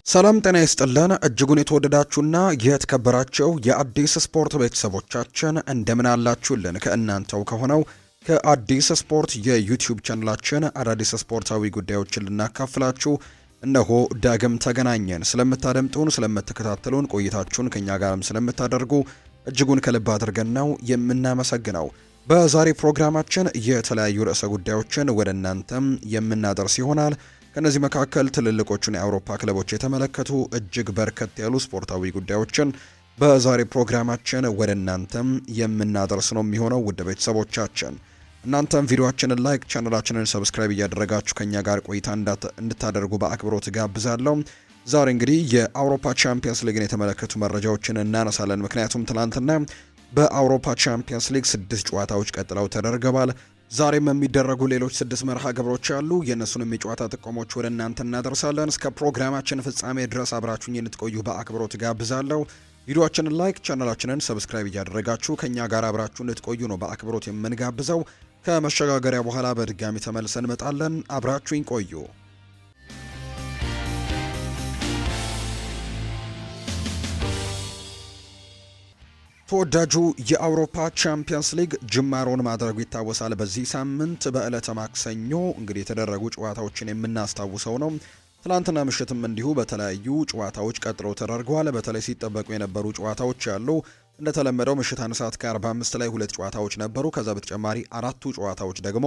ሰላም ጤና ይስጥልን እጅጉን የተወደዳችሁና የተከበራችሁ የአዲስ ስፖርት ቤተሰቦቻችን እንደምን አላችሁልን? ከእናንተው ከሆነው ከአዲስ ስፖርት የዩቲዩብ ቻናላችን አዳዲስ ስፖርታዊ ጉዳዮችን ልናካፍላችሁ እነሆ ዳግም ተገናኘን። ስለምታደምጡን፣ ስለምትከታተሉን ቆይታችሁን ከኛ ጋርም ስለምታደርጉ እጅጉን ከልብ አድርገን ነው የምናመሰግነው። በዛሬ ፕሮግራማችን የተለያዩ ርዕሰ ጉዳዮችን ወደ እናንተም የምናደርስ ይሆናል። ከነዚህ መካከል ትልልቆቹን የአውሮፓ ክለቦች የተመለከቱ እጅግ በርከት ያሉ ስፖርታዊ ጉዳዮችን በዛሬ ፕሮግራማችን ወደ እናንተም የምናደርስ ነው የሚሆነው። ውድ ቤተሰቦቻችን እናንተም ቪዲዮአችንን ላይክ፣ ቻናላችንን ሰብስክራይብ እያደረጋችሁ ከኛ ጋር ቆይታ እንድታደርጉ በአክብሮት ጋብዛለሁ። ዛሬ እንግዲህ የአውሮፓ ቻምፒየንስ ሊግን የተመለከቱ መረጃዎችን እናነሳለን። ምክንያቱም ትናንትና በአውሮፓ ቻምፒየንስ ሊግ 6 ጨዋታዎች ቀጥለው ተደርገዋል። ዛሬም የሚደረጉ ሌሎች 6 መርሃ ግብሮች አሉ። የእነሱንም የጨዋታ ጥቆሞች ወደ እናንተ እናደርሳለን። እስከ ፕሮግራማችን ፍጻሜ ድረስ አብራችሁኝ እንድትቆዩ በአክብሮት ጋብዛለሁ። ቪዲዮአችንን ላይክ፣ ቻናላችንን ሰብስክራይብ እያደረጋችሁ ከኛ ጋር አብራችሁ እንድትቆዩ ነው በአክብሮት የምንጋብዘው። ከመሸጋገሪያ በኋላ በድጋሚ ተመልሰን እንመጣለን። አብራችሁኝ ቆዩ። ተወዳጁ የአውሮፓ ቻምፒየንስ ሊግ ጅማሮን ማድረጉ ይታወሳል። በዚህ ሳምንት በዕለተ ማክሰኞ እንግዲህ የተደረጉ ጨዋታዎችን የምናስታውሰው ነው። ትላንትና ምሽትም እንዲሁ በተለያዩ ጨዋታዎች ቀጥለው ተደርገዋል። በተለይ ሲጠበቁ የነበሩ ጨዋታዎች ያሉ እንደተለመደው ምሽት 1 ሰዓት ከ45 ላይ 2 ጨዋታዎች ነበሩ። ከዛ በተጨማሪ 4ቱ ጨዋታዎች ደግሞ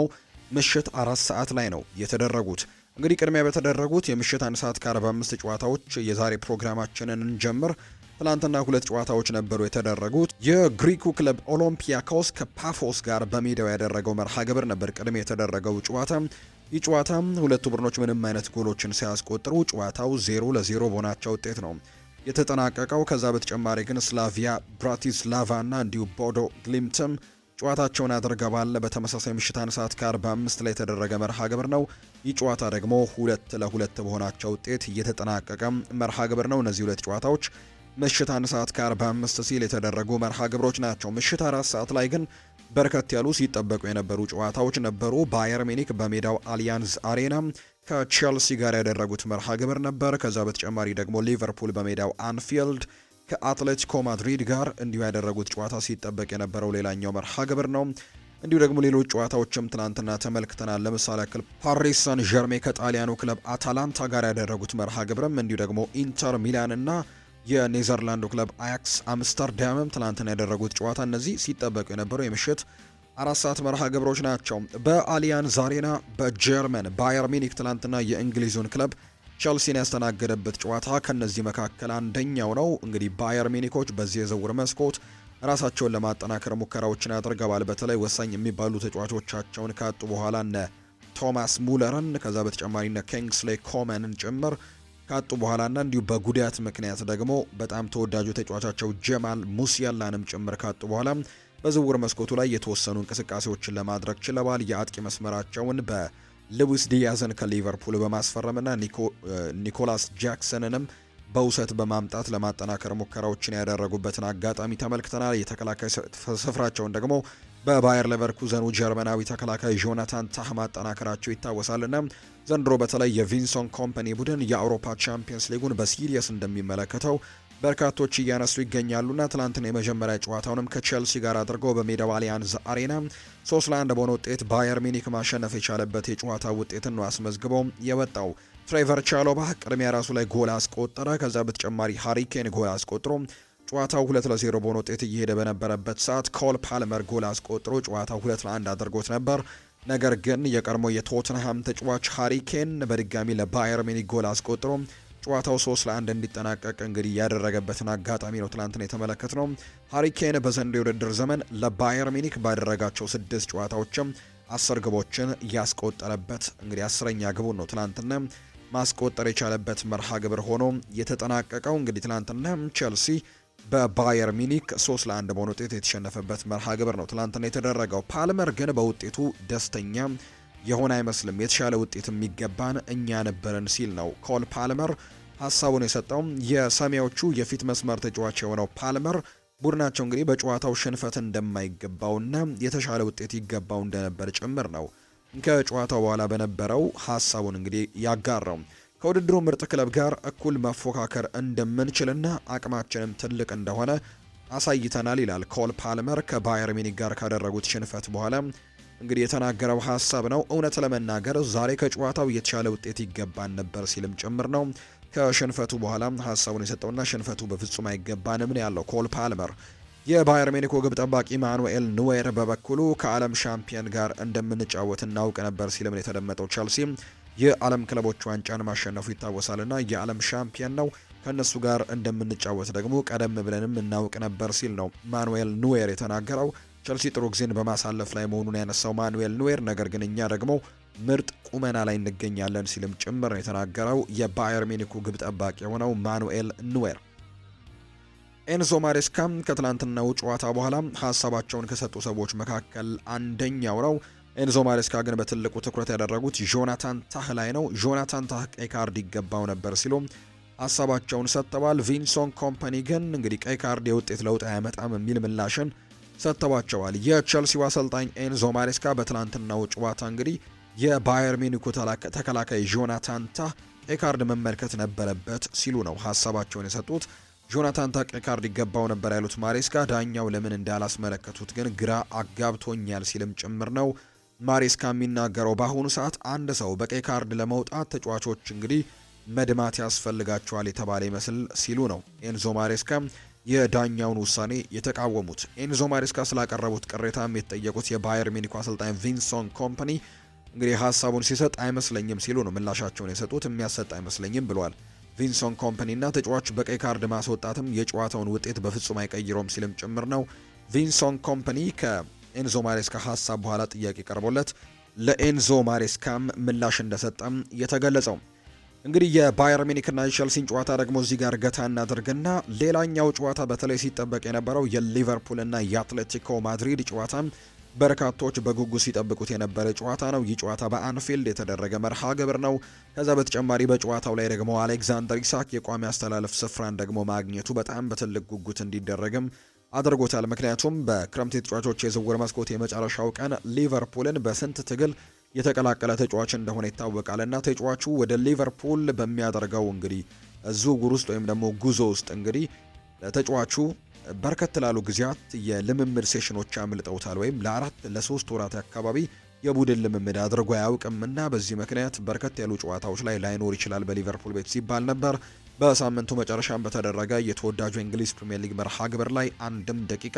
ምሽት 4 ሰዓት ላይ ነው የተደረጉት። እንግዲህ ቅድሚያ በተደረጉት የምሽት 1 ሰዓት ከ45 ጨዋታዎች የዛሬ ፕሮግራማችንን እንጀምር። ትላንትና 2 ጨዋታዎች ነበሩ የተደረጉት። የግሪኩ ክለብ ኦሎምፒያኮስ ከፓፎስ ጋር በሜዳው ያደረገው መርሃ ግብር ነበር ቅድሚያ የተደረገው ጨዋታ። ይህ ጨዋታ ሁለቱ ቡድኖች ምንም አይነት ጎሎችን ሳያስቆጥሩ ጨዋታው 0-0 በሆናቸው ውጤት ነው የተጠናቀቀው። ከዛ በተጨማሪ ግን ስላቪያ ብራቲስላቫ እና እንዲሁ ቦዶ ግሊምትም ጨዋታቸውን አድርገዋል። በተመሳሳይ ምሽት 1 ሰዓት ከ45 ላይ የተደረገ መርሃ ግብር ነው። ይህ ጨዋታ ደግሞ 2-2 በሆናቸው ውጤት እየተጠናቀቀ መርሃ ግብር ነው። እነዚህ 2 ጨዋታዎች ምሽት 1 ሰዓት ከ45 ሲል የተደረጉ መርሃ ግብሮች ናቸው። ምሽት 4 ሰዓት ላይ ግን በርከት ያሉ ሲጠበቁ የነበሩ ጨዋታዎች ነበሩ። ባየር ሚኒክ በሜዳው አሊያንዝ አሬና ከቼልሲ ጋር ያደረጉት መርሃ ግብር ነበር። ከዛ በተጨማሪ ደግሞ ሊቨርፑል በሜዳው አንፊልድ ከአትሌቲኮ ማድሪድ ጋር እንዲሁ ያደረጉት ጨዋታ ሲጠበቅ የነበረው ሌላኛው መርሃ ግብር ነው። እንዲሁ ደግሞ ሌሎች ጨዋታዎችም ትናንትና ተመልክተናል። ለምሳሌ ያክል ፓሪስ ሳን ዠርሜ ከጣሊያኑ ክለብ አታላንታ ጋር ያደረጉት መርሃ ግብርም እንዲሁ ደግሞ ኢንተር ሚላን እና የኔዘርላንዱ ክለብ አያክስ አምስተርዳምም ትናንትና ያደረጉት ጨዋታ እነዚህ ሲጠበቁ የነበሩ የምሽት 4 ሰዓት መርሃ ግብሮች ናቸው። በአሊያንዝ አሬና በጀርመን ባየር ሚኒክ ትናንትና የእንግሊዙን ክለብ ቸልሲን ያስተናገደበት ጨዋታ ከነዚህ መካከል አንደኛው ነው። እንግዲህ ባየር ሚኒኮች በዚህ የዝውውር መስኮት ራሳቸውን ለማጠናከር ሙከራዎችን ያደርገዋል። በተለይ ወሳኝ የሚባሉ ተጫዋቾቻቸውን ካጡ በኋላ እነ ቶማስ ሙለርን ከዛ በተጨማሪ እነ ኪንግስሌ ኮመንን ጭምር ካጡ በኋላና እንዲሁ በጉዳት ምክንያት ደግሞ በጣም ተወዳጁ ተጫዋቻቸው ጀማል ሙሲያላንም ጭምር ካጡ በኋላ በዝውውር መስኮቱ ላይ የተወሰኑ እንቅስቃሴዎችን ለማድረግ ችለዋል። የአጥቂ መስመራቸውን በሉዊስ ዲያዝን ከሊቨርፑል በማስፈረምና ኒኮላስ ጃክሰንንም በውሰት በማምጣት ለማጠናከር ሙከራዎችን ያደረጉበትን አጋጣሚ ተመልክተናል። የተከላካይ ስፍራቸውን ደግሞ በባየር ሌቨርኩዘኑ ጀርመናዊ ተከላካይ ጆናታን ታህ ማጠናከራቸው ይታወሳልና ዘንድሮ በተለይ የቪንሰንት ኮምፓኒ ቡድን የአውሮፓ ቻምፒየንስ ሊጉን በሲሪየስ እንደሚመለከተው በርካቶች እያነሱ ይገኛሉና ትናንትና የመጀመሪያ ጨዋታውንም ከቼልሲ ጋር አድርገው በሜዳው አሊያንዝ አሬና 3-1 በሆነ ውጤት ባየር ሚኒክ ማሸነፍ የቻለበት የጨዋታ ውጤትን ነው አስመዝግበው የወጣው። ትሬቨር ቻሎባ ቅድሚያ ራሱ ላይ ጎል አስቆጠረ። ከዛ በተጨማሪ ሃሪኬን ጎል አስቆጥሮ ጨዋታው 2-0 በሆነ ውጤት እየሄደ በነበረበት ሰዓት ኮል ፓልመር ጎል አስቆጥሮ ጨዋታው 2-1 አድርጎት ነበር። ነገር ግን የቀድሞ የቶትንሃም ተጫዋች ሃሪኬን በድጋሚ ለባየር ሚኒክ ጎል አስቆጥሮ ጨዋታው 3-1 እንዲጠናቀቅ እንግዲህ ያደረገበትን አጋጣሚ ነው ትናንትና የተመለከትነው። ሃሪኬን በዘንድሮው የውድድር ዘመን ለባየር ሚኒክ ባደረጋቸው 6 ጨዋታዎችም 10 ግቦችን ያስቆጠረበት እንግዲህ 10ኛ ግቡን ነው ትናንትና ማስቆጠር የቻለበት መርሃ ግብር ሆኖ የተጠናቀቀው። እንግዲህ ትናንትና ቼልሲ በባየር ሚኒክ 3-1 በሆነ ውጤት የተሸነፈበት መርሃ ግብር ነው ትናንትና የተደረገው። ፓልመር ግን በውጤቱ ደስተኛ የሆነ አይመስልም። የተሻለ ውጤት የሚገባን እኛ ነበርን ሲል ነው ኮል ፓልመር ሀሳቡን የሰጠው። የሰማያዎቹ የፊት መስመር ተጫዋች የሆነው ፓልመር ቡድናቸው እንግዲህ በጨዋታው ሽንፈት እንደማይገባውና የተሻለ ውጤት ይገባው እንደነበር ጭምር ነው ከጨዋታው በኋላ በነበረው ሀሳቡን እንግዲህ ያጋራው። ከውድድሩ ምርጥ ክለብ ጋር እኩል መፎካከር እንደምንችልና አቅማችንም ትልቅ እንደሆነ አሳይተናል ይላል ኮል ፓልመር ከባየር ሚኒክ ጋር ካደረጉት ሽንፈት በኋላ እንግዲህ የተናገረው ሀሳብ ነው። እውነት ለመናገር ዛሬ ከጨዋታው የተሻለ ውጤት ይገባን ነበር ሲልም ጭምር ነው ከሽንፈቱ በኋላ ሀሳቡን የሰጠውና ሽንፈቱ በፍጹም አይገባንም ነው ያለው ኮል ፓልመር። የባየር ሚኒክ ግብ ጠባቂ ማኑኤል ኑዌር በበኩሉ ከዓለም ሻምፒየን ጋር እንደምንጫወት እናውቅ ነበር ሲልም ነው የተደመጠው። ቸልሲ የዓለም ክለቦች ዋንጫን ማሸነፉ ይታወሳልና የዓለም ሻምፒየን ነው፣ ከነሱ ጋር እንደምንጫወት ደግሞ ቀደም ብለንም እናውቅ ነበር ሲል ነው ማኑኤል ኑዌር የተናገረው። ቸልሲ ጥሩ ጊዜን በማሳለፍ ላይ መሆኑን ያነሳው ማኑኤል ኑዌር ነገር ግን እኛ ደግሞ ምርጥ ቁመና ላይ እንገኛለን ሲልም ጭምር ነው የተናገረው የባየር ሚኒኩ ግብ ጠባቂ የሆነው ማኑኤል ኑዌር። ኤንዞ ማሬስካም ከትላንትናው ጨዋታ በኋላ ሀሳባቸውን ከሰጡ ሰዎች መካከል አንደኛው ነው። ኤንዞ ማሬስካ ግን በትልቁ ትኩረት ያደረጉት ጆናታን ታህ ላይ ነው። ጆናታን ታህ ቀይ ካርድ ይገባው ነበር ሲሉ ሀሳባቸውን ሰጥተዋል። ቪንሶን ኮምፓኒ ግን እንግዲህ ቀይ ካርድ የውጤት ለውጥ አያመጣም የሚል ምላሽን ሰጥተዋቸዋል። የቸልሲው አሰልጣኝ ኤንዞ ማሬስካ በትላንትናው ጨዋታ እንግዲህ የባየር ሚኒኩ ተከላካይ ጆናታን ታህ ቀይ ካርድ መመልከት ነበረበት ሲሉ ነው ሀሳባቸውን የሰጡት። ጆናታን ታህ ቀይ ካርድ ይገባው ነበር ያሉት ማሬስካ ዳኛው ለምን እንዳላስመለከቱት ግን ግራ አጋብቶኛል ሲልም ጭምር ነው ማሬስካ የሚናገረው። በአሁኑ ሰዓት አንድ ሰው በቀይ ካርድ ለመውጣት ተጫዋቾች እንግዲህ መድማት ያስፈልጋቸዋል የተባለ ይመስል ሲሉ ነው ኤንዞ ማሬስካ የዳኛውን ውሳኔ የተቃወሙት። ኤንዞ ማሬስካ ስላቀረቡት ቅሬታም የተጠየቁት የባየር ሚኒኩ አሰልጣኝ ቪንሶን ኮምፓኒ እንግዲህ ሀሳቡን ሲሰጥ አይመስለኝም ሲሉ ነው ምላሻቸውን የሰጡት። የሚያሰጥ አይመስለኝም ብሏል ቪንሶን ኮምፓኒና ተጫዋች በቀይ ካርድ ማስወጣትም የጨዋታውን ውጤት በፍጹም አይቀይረውም ሲልም ጭምር ነው ቪንሶን ኮምፓኒ ከኤንዞ ማሬስካ ሀሳብ በኋላ ጥያቄ ቀርቦለት ለኤንዞ ማሬስካም ምላሽ እንደሰጠም የተገለጸው። እንግዲህ የባየር ሚኒክና የቸልሲን ጨዋታ ደግሞ እዚህ ጋር ገታ እናድርግና ሌላኛው ጨዋታ በተለይ ሲጠበቅ የነበረው የሊቨርፑልና የአትሌቲኮ ማድሪድ ጨዋታ በርካቶች በጉጉት ሲጠብቁት የነበረ ጨዋታ ነው። ይህ ጨዋታ በአንፊልድ የተደረገ መርሃ ግብር ነው። ከዛ በተጨማሪ በጨዋታው ላይ ደግሞ አሌክዛንደር ኢሳክ የቋሚ አስተላለፍ ስፍራን ደግሞ ማግኘቱ በጣም በትልቅ ጉጉት እንዲደረግም አድርጎታል። ምክንያቱም በክረምት የተጫዋቾች የዝውውር መስኮት የመጨረሻው ቀን ሊቨርፑልን በስንት ትግል የተቀላቀለ ተጫዋች እንደሆነ ይታወቃልና ተጫዋቹ ወደ ሊቨርፑል በሚያደርገው እንግዲህ ዝውውር ውስጥ ወይም ደግሞ ጉዞ ውስጥ እንግዲህ ተጫዋቹ በርከት ላሉ ጊዜያት የልምምድ ሴሽኖች አምልጠውታል ወይም ለ3 ወራት አካባቢ የቡድን ልምምድ አድርጎ አያውቅምና በዚህ ምክንያት በርከት ያሉ ጨዋታዎች ላይ ላይኖር ይችላል በሊቨርፑል ቤት ሲባል ነበር። በሳምንቱ መጨረሻም በተደረገ የተወዳጁ እንግሊዝ ፕሪሚየር ሊግ መርሃ ግብር ላይ አንድም ደቂቃ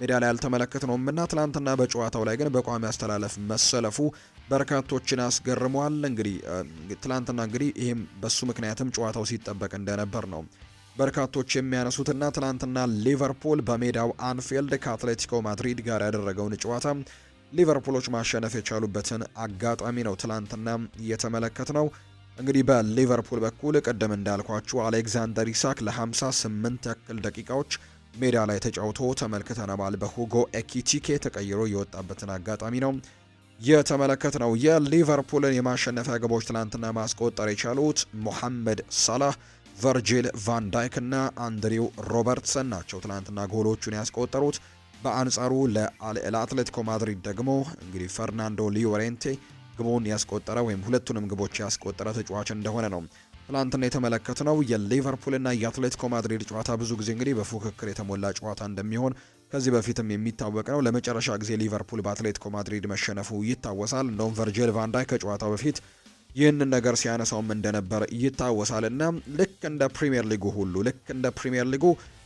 ሜዳ ላይ ያልተመለከትነውምና ትላንትና በጨዋታው ላይ ግን በቋሚ አስተላለፍ መሰለፉ በርካቶችን አስገርሟል። እንግዲህ ትላንትና እንግዲህ ይህም በሱ ምክንያትም ጨዋታው ሲጠበቅ እንደነበር ነው በርካቶች የሚያነሱትና ትናንትና ሊቨርፑል በሜዳው አንፊልድ ከአትሌቲኮ ማድሪድ ጋር ያደረገውን ጨዋታ ሊቨርፑሎች ማሸነፍ የቻሉበትን አጋጣሚ ነው ትላንትና እየተመለከትነው። እንግዲህ በሊቨርፑል በኩል ቀደም እንዳልኳችሁ አሌክዛንደር ኢሳክ ለ58 ያክል ደቂቃዎች ሜዳ ላይ ተጫውቶ ተመልክተናል። በሁጎ ኤኪቲኬ ተቀይሮ የወጣበትን አጋጣሚ ነው የተመለከትነው። የሊቨርፑልን የማሸነፊያ ግቦች ትላንትና ማስቆጠር የቻሉት ሞሐመድ ሳላህ፣ ቨርጂል ቫን ዳይክ እና አንድሪው ሮበርትሰን ናቸው ትላንትና ጎሎቹን ያስቆጠሩት። በአንጻሩ ለአትሌቲኮ ማድሪድ ደግሞ እንግዲህ ፈርናንዶ ሊዮሬንቴ ግቦን ያስቆጠረ ወይም ሁለቱንም ግቦች ያስቆጠረ ተጫዋች እንደሆነ ነው ትላንትና የተመለከትነው። የሊቨርፑልና የአትሌቲኮ ማድሪድ ጨዋታ ብዙ ጊዜ እንግዲህ በፉክክር የተሞላ ጨዋታ እንደሚሆን ከዚህ በፊትም የሚታወቅ ነው። ለመጨረሻ ጊዜ ሊቨርፑል በአትሌቲኮ ማድሪድ መሸነፉ ይታወሳል። እንደውም ቨርጂል ቫን ዳይክ ከጨዋታው በፊት ይህንን ነገር ሲያነሳውም እንደነበር ይታወሳልና ልክ እንደ ፕሪሚየር ሊጉ ሁሉ ልክ እንደ ፕሪሚየር ሊጉ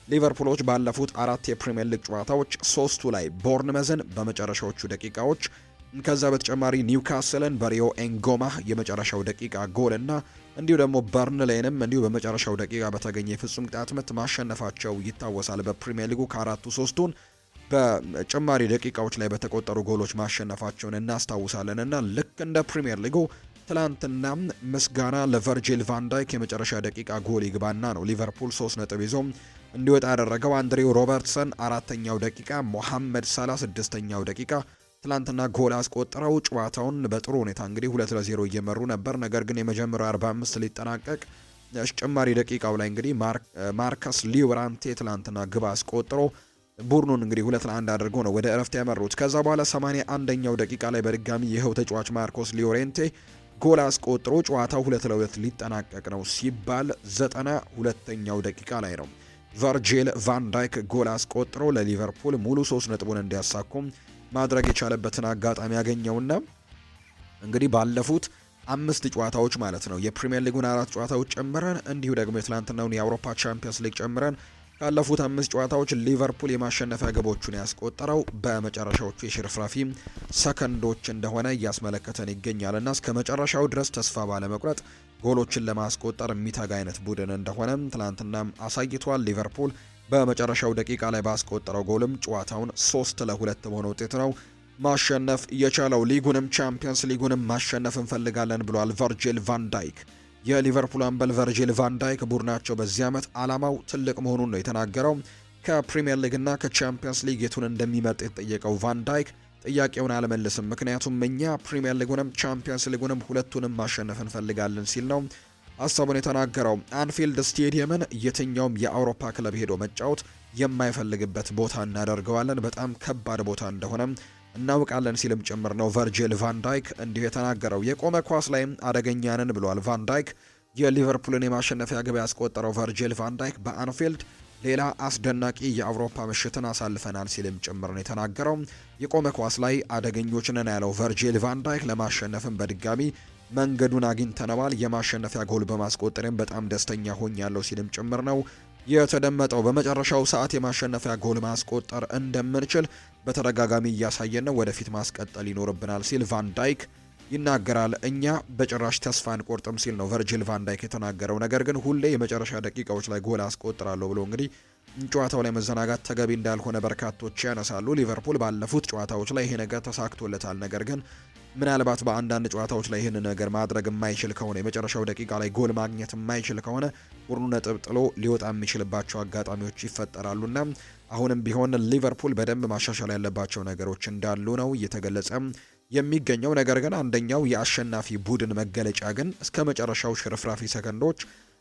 ሊቨርፑሎች ባለፉት 4 የፕሪሚየር ሊግ ጨዋታዎች 3ቱ ላይ ቦርንመዝን በመጨረሻዎቹ ደቂቃዎች ከዛ በተጨማሪ ኒውካስልን በሪዮ ኤንጎማ የመጨረሻው ደቂቃ ጎል እና እንዲሁ ደግሞ በርንሌንም እንዲሁ በመጨረሻው ደቂቃ በተገኘ የፍጹም ቅጣት ምት ማሸነፋቸው ይታወሳል። በፕሪሚየር ሊጉ ከአራቱ 3ቱን በጭማሪ ደቂቃዎች ላይ በተቆጠሩ ጎሎች ማሸነፋቸውን እናስታውሳለን እና ልክ እንደ ፕሪሚየር ሊጉ ትላንትና ምስጋና ለቨርጂል ቫን ዳይክ የመጨረሻ ደቂቃ ጎል ይግባና ነው ሊቨርፑል 3 ነጥብ ይዞ እንዲወጣ ያደረገው። አንድሪው ሮበርትሰን 4ኛው ደቂቃ፣ ሞሐመድ ሳላህ 6ኛው ደቂቃ ትላንትና ጎል አስቆጥረው ጨዋታውን በጥሩ ሁኔታ እንግዲህ 2-0 እየመሩ ነበር። ነገር ግን የመጀመሪያው 45 ሊጠናቀቅ ጭማሪ ደቂቃው ላይ እንግዲህ ማርከስ ሊዮራንቴ ትላንትና ግብ አስቆጥሮ ቡድኑን እንግዲህ 2-1 አድርጎ ነው ወደ እረፍት ያመሩት። ከዛ በኋላ 81ኛው ደቂቃ ላይ በድጋሚ ይኸው ተጫዋች ማርኮስ ሊዮሬንቴ ጎል አስቆጥሮ ጨዋታው 2-2 ሊጠናቀቅ ነው ሲባል 92ኛው ደቂቃ ላይ ነው ቨርጂል ቫን ዳይክ ጎል አስቆጥሮ ለሊቨርፑል ሙሉ 3 ነጥቡን እንዲያሳኩም ማድረግ የቻለበትን አጋጣሚ ያገኘውና እንግዲህ ባለፉት 5 ጨዋታዎች ማለት ነው የፕሪሚየር ሊጉን 4 ጨዋታዎች ጨምረን እንዲሁ ደግሞ የትላንትናውን የአውሮፓ ቻምፒየንስ ሊግ ጨምረን ካለፉት 5 ጨዋታዎች ሊቨርፑል የማሸነፊያ ግቦቹን ያስቆጠረው በመጨረሻዎቹ የሽርፍራፊ ሰከንዶች እንደሆነ እያስመለከተን ይገኛልና እስከ መጨረሻው ድረስ ተስፋ ባለመቁረጥ ጎሎችን ለማስቆጠር የሚተጋ አይነት ቡድን እንደሆነ ትላንትናም አሳይቷል። ሊቨርፑል በመጨረሻው ደቂቃ ላይ ባስቆጠረው ጎልም ጨዋታውን 3-2 በሆነ ውጤት ነው ማሸነፍ የቻለው። ሊጉንም ቻምፒየንስ ሊጉንም ማሸነፍ እንፈልጋለን ብሏል ቨርጂል ቫን ዳይክ። የሊቨርፑል አምበል ቨርጂል ቫን ዳይክ ቡድናቸው በዚህ ዓመት ዓላማው ትልቅ መሆኑን ነው የተናገረው። ከፕሪሚየር ሊግና ከቻምፒየንስ ሊግ የቱን እንደሚመርጥ የተጠየቀው ቫን ዳይክ ጥያቄውን አልመልስም፣ ምክንያቱም እኛ ፕሪሚየር ሊጉንም ቻምፒየንስ ሊጉንም ሁለቱንም ማሸነፍ እንፈልጋለን ሲል ነው ሀሳቡን የተናገረው። አንፊልድ ስቴዲየምን የትኛውም የአውሮፓ ክለብ ሄዶ መጫወት የማይፈልግበት ቦታ እናደርገዋለን፣ በጣም ከባድ ቦታ እንደሆነ እናውቃለን ሲልም ጭምር ነው ቨርጂል ቫን ዳይክ እንዲሁ የተናገረው። የቆመ ኳስ ላይም አደገኛ ነን ብሏል ቫን ዳይክ። የሊቨርፑልን የማሸነፊያ ግብ ያስቆጠረው ቨርጂል ቫን ዳይክ በአንፊልድ ሌላ አስደናቂ የአውሮፓ ምሽትን አሳልፈናል ሲልም ጭምር ነው የተናገረው። የቆመ ኳስ ላይ አደገኞች ነን ያለው ቨርጂል ቫን ዳይክ ለማሸነፍም በድጋሚ መንገዱን አግኝተነዋል፣ የማሸነፊያ ጎል በማስቆጠርም በጣም ደስተኛ ሆኛለሁ ሲልም ጭምር ነው የተደመጠው። በመጨረሻው ሰዓት የማሸነፊያ ጎል ማስቆጠር እንደምንችል በተደጋጋሚ እያሳየን ነው፣ ወደፊት ማስቀጠል ይኖርብናል ሲል ቫን ዳይክ ይናገራል። እኛ በጭራሽ ተስፋ አንቆርጥም ሲል ነው ቨርጂል ቫን ዳይክ የተናገረው። ነገር ግን ሁሌ የመጨረሻ ደቂቃዎች ላይ ጎል አስቆጥራለሁ ብሎ እንግዲህ ጨዋታው ላይ መዘናጋት ተገቢ እንዳልሆነ በርካቶች ያነሳሉ። ሊቨርፑል ባለፉት ጨዋታዎች ላይ ይሄ ነገር ተሳክቶለታል። ነገር ግን ምናልባት በአንዳንድ ጨዋታዎች ላይ ይህን ነገር ማድረግ የማይችል ከሆነ የመጨረሻው ደቂቃ ላይ ጎል ማግኘት የማይችል ከሆነ ቡድኑ ነጥብ ጥሎ ሊወጣ የሚችልባቸው አጋጣሚዎች ይፈጠራሉና አሁንም ቢሆን ሊቨርፑል በደንብ ማሻሻል ያለባቸው ነገሮች እንዳሉ ነው እየተገለጸ የሚገኘው። ነገር ግን አንደኛው የአሸናፊ ቡድን መገለጫ ግን እስከ መጨረሻው ሽርፍራፊ ሰከንዶች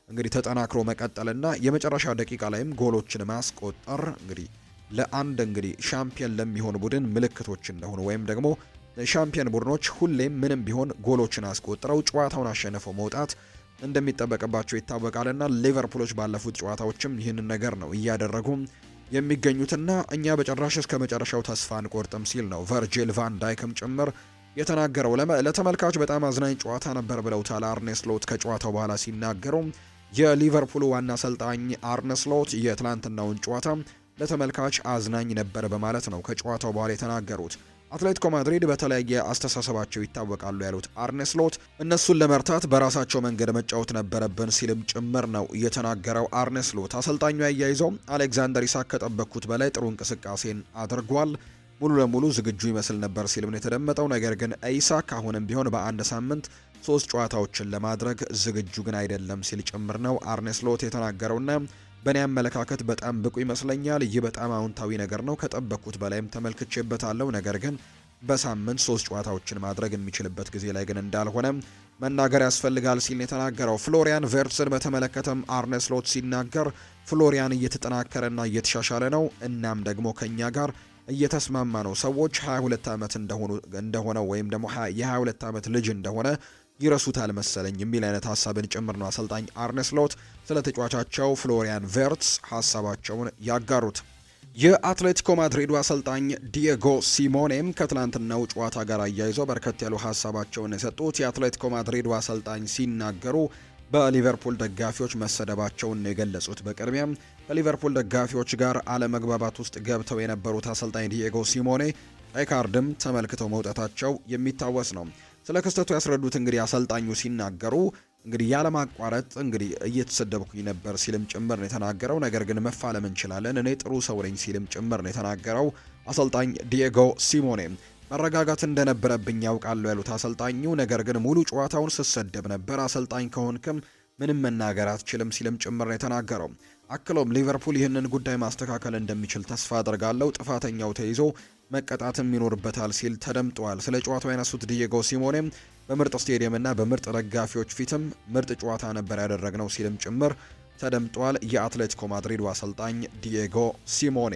እንግዲህ ተጠናክሮ መቀጠልና የመጨረሻ ደቂቃ ላይም ጎሎችን ማስቆጠር እንግዲህ ለአንድ እንግዲህ ሻምፒየን ለሚሆን ቡድን ምልክቶች እንደሆኑ ወይም ደግሞ ሻምፒየን ቡድኖች ሁሌም ምንም ቢሆን ጎሎችን አስቆጥረው ጨዋታውን አሸንፈው መውጣት እንደሚጠበቅባቸው ይታወቃልና ሊቨርፑሎች ባለፉት ጨዋታዎችም ይህንን ነገር ነው እያደረጉ የሚገኙትና እኛ በጭራሽ እስከ መጨረሻው ተስፋ አንቆርጥም ሲል ነው ቨርጂል ቫን ዳይክም ጭምር የተናገረው። ለተመልካች በጣም አዝናኝ ጨዋታ ነበር ብለውታል አርኔ ስሎት ከጨዋታው በኋላ ሲናገሩ። የሊቨርፑሉ ዋና አሰልጣኝ አርኔ ስሎት የትላንትናውን ጨዋታ ለተመልካች አዝናኝ ነበር በማለት ነው ከጨዋታው በኋላ የተናገሩት። አትሌቲኮ ማድሪድ በተለያየ አስተሳሰባቸው ይታወቃሉ ያሉት አርኔ ስሎት እነሱን ለመርታት በራሳቸው መንገድ መጫወት ነበረብን ሲልም ጭምር ነው የተናገረው አርኔ ስሎት። አሰልጣኙ ያያይዘው አሌክዛንደር ኢሳክ ከጠበቅኩት በላይ ጥሩ እንቅስቃሴን አድርጓል፣ ሙሉ ለሙሉ ዝግጁ ይመስል ነበር ሲልም ነው የተደመጠው። ነገር ግን ኢሳክ አሁንም ቢሆን በአንድ ሳምንት 3 ጨዋታዎችን ለማድረግ ዝግጁ ግን አይደለም ሲል ጭምር ነው አርኔ ስሎት የተናገረውና በእኔ አመለካከት በጣም ብቁ ይመስለኛል። ይህ በጣም አዎንታዊ ነገር ነው። ከጠበቅኩት በላይም ተመልክቼበታለሁ። ነገር ግን በሳምንት 3 ጨዋታዎችን ማድረግ የሚችልበት ጊዜ ላይ ግን እንዳልሆነ መናገር ያስፈልጋል ሲል የተናገረው። ፍሎሪያን ቨርትስን በተመለከተም አርኔ ስሎት ሲናገር ፍሎሪያን እየተጠናከረና እየተሻሻለ ነው፣ እናም ደግሞ ከኛ ጋር እየተስማማ ነው። ሰዎች 22 ዓመት እንደሆነ ወይም ደግሞ የ22 ዓመት ልጅ እንደሆነ ይረሱታል መሰለኝ የሚል አይነት ሀሳብን ጭምር ነው አሰልጣኝ አርኔ ስሎት ስለ ተጫዋቻቸው ፍሎሪያን ቨርትስ ሀሳባቸውን ያጋሩት። የአትሌቲኮ ማድሪዱ አሰልጣኝ ዲየጎ ሲሞኔም ከትላንትናው ጨዋታ ጋር አያይዘው በርከት ያሉ ሀሳባቸውን የሰጡት የአትሌቲኮ ማድሪዱ አሰልጣኝ ሲናገሩ በሊቨርፑል ደጋፊዎች መሰደባቸውን ነው የገለጹት። በቅድሚያም ከሊቨርፑል ደጋፊዎች ጋር አለመግባባት ውስጥ ገብተው የነበሩት አሰልጣኝ ዲየጎ ሲሞኔ ቀይ ካርድም ተመልክተው መውጣታቸው የሚታወስ ነው። ስለ ክስተቱ ያስረዱት እንግዲህ አሰልጣኙ ሲናገሩ እንግዲህ ያለማቋረጥ እንግዲህ እየተሰደብኩኝ ነበር ሲልም ጭምር ነው የተናገረው። ነገር ግን መፋለም እንችላለን፣ እኔ ጥሩ ሰው ነኝ ሲልም ጭምር ነው የተናገረው አሰልጣኝ ዲየጎ ሲሞኔ። መረጋጋት እንደነበረብኝ ያውቃለሁ ያሉት አሰልጣኙ ነገር ግን ሙሉ ጨዋታውን ስሰደብ ነበር፣ አሰልጣኝ ከሆንክም ምንም መናገር አትችልም ሲልም ጭምር ነው የተናገረው። አክሎም ሊቨርፑል ይህንን ጉዳይ ማስተካከል እንደሚችል ተስፋ አድርጋለሁ፣ ጥፋተኛው ተይዞ መቀጣትም ይኖርበታል ሲል ተደምጧል። ስለ ጨዋታው ያነሱት ዲየጎ ሲሞኔ በምርጥ ስቴዲየም እና በምርጥ ደጋፊዎች ፊትም ምርጥ ጨዋታ ነበር ያደረግነው ሲልም ጭምር ተደምጧል። የአትሌቲኮ ማድሪድ አሰልጣኝ ዲየጎ ሲሞኔ።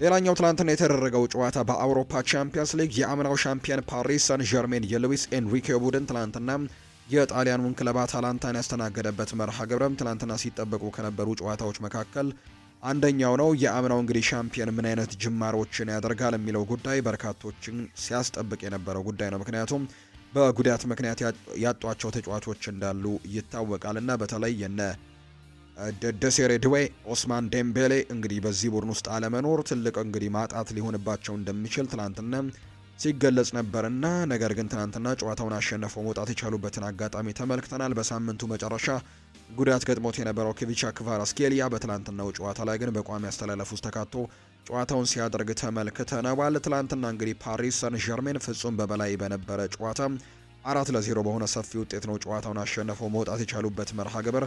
ሌላኛው ትላንትና የተደረገው ጨዋታ በአውሮፓ ቻምፒየንስ ሊግ የአምናው ሻምፒየን ፓሪስ ሰን ዠርሜን የሉዊስ ኤንሪኬ ቡድን ትላንትና የጣሊያኑን ክለብ አታላንታን ያስተናገደበት መርሃ ግብረም ትላንትና ሲጠበቁ ከነበሩ ጨዋታዎች መካከል አንደኛው ነው። የአምናው እንግዲህ ሻምፒየን ምን አይነት ጅማሮችን ያደርጋል የሚለው ጉዳይ በርካቶችን ሲያስጠብቅ የነበረው ጉዳይ ነው። ምክንያቱም በጉዳት ምክንያት ያጧቸው ተጫዋቾች እንዳሉ ይታወቃልና በተለይ የነ ደሴሬ ድዌ፣ ኦስማን ዴምቤሌ እንግዲህ በዚህ ቡድን ውስጥ አለመኖር ትልቅ እንግዲህ ማጣት ሊሆንባቸው እንደሚችል ትላንትና ሲገለጽ ነበርና ነገር ግን ትናንትና ጨዋታውን አሸነፈው መውጣት የቻሉበትን አጋጣሚ ተመልክተናል። በሳምንቱ መጨረሻ ጉዳት ገጥሞት የነበረው ኪቪቻ ክቫራትስኬሊያ በትላንትናው ጨዋታ ላይ ግን በቋሚ አስተላለፍ ውስጥ ተካቶ ጨዋታውን ሲያደርግ ተመልክተናል። ትላንትና እንግዲህ ፓሪስ ሰን ዠርሜን ፍጹም በበላይ በነበረ ጨዋታ 4-0 በሆነ ሰፊ ውጤት ነው ጨዋታውን አሸነፈው መውጣት የቻሉበት መርሃ ግብር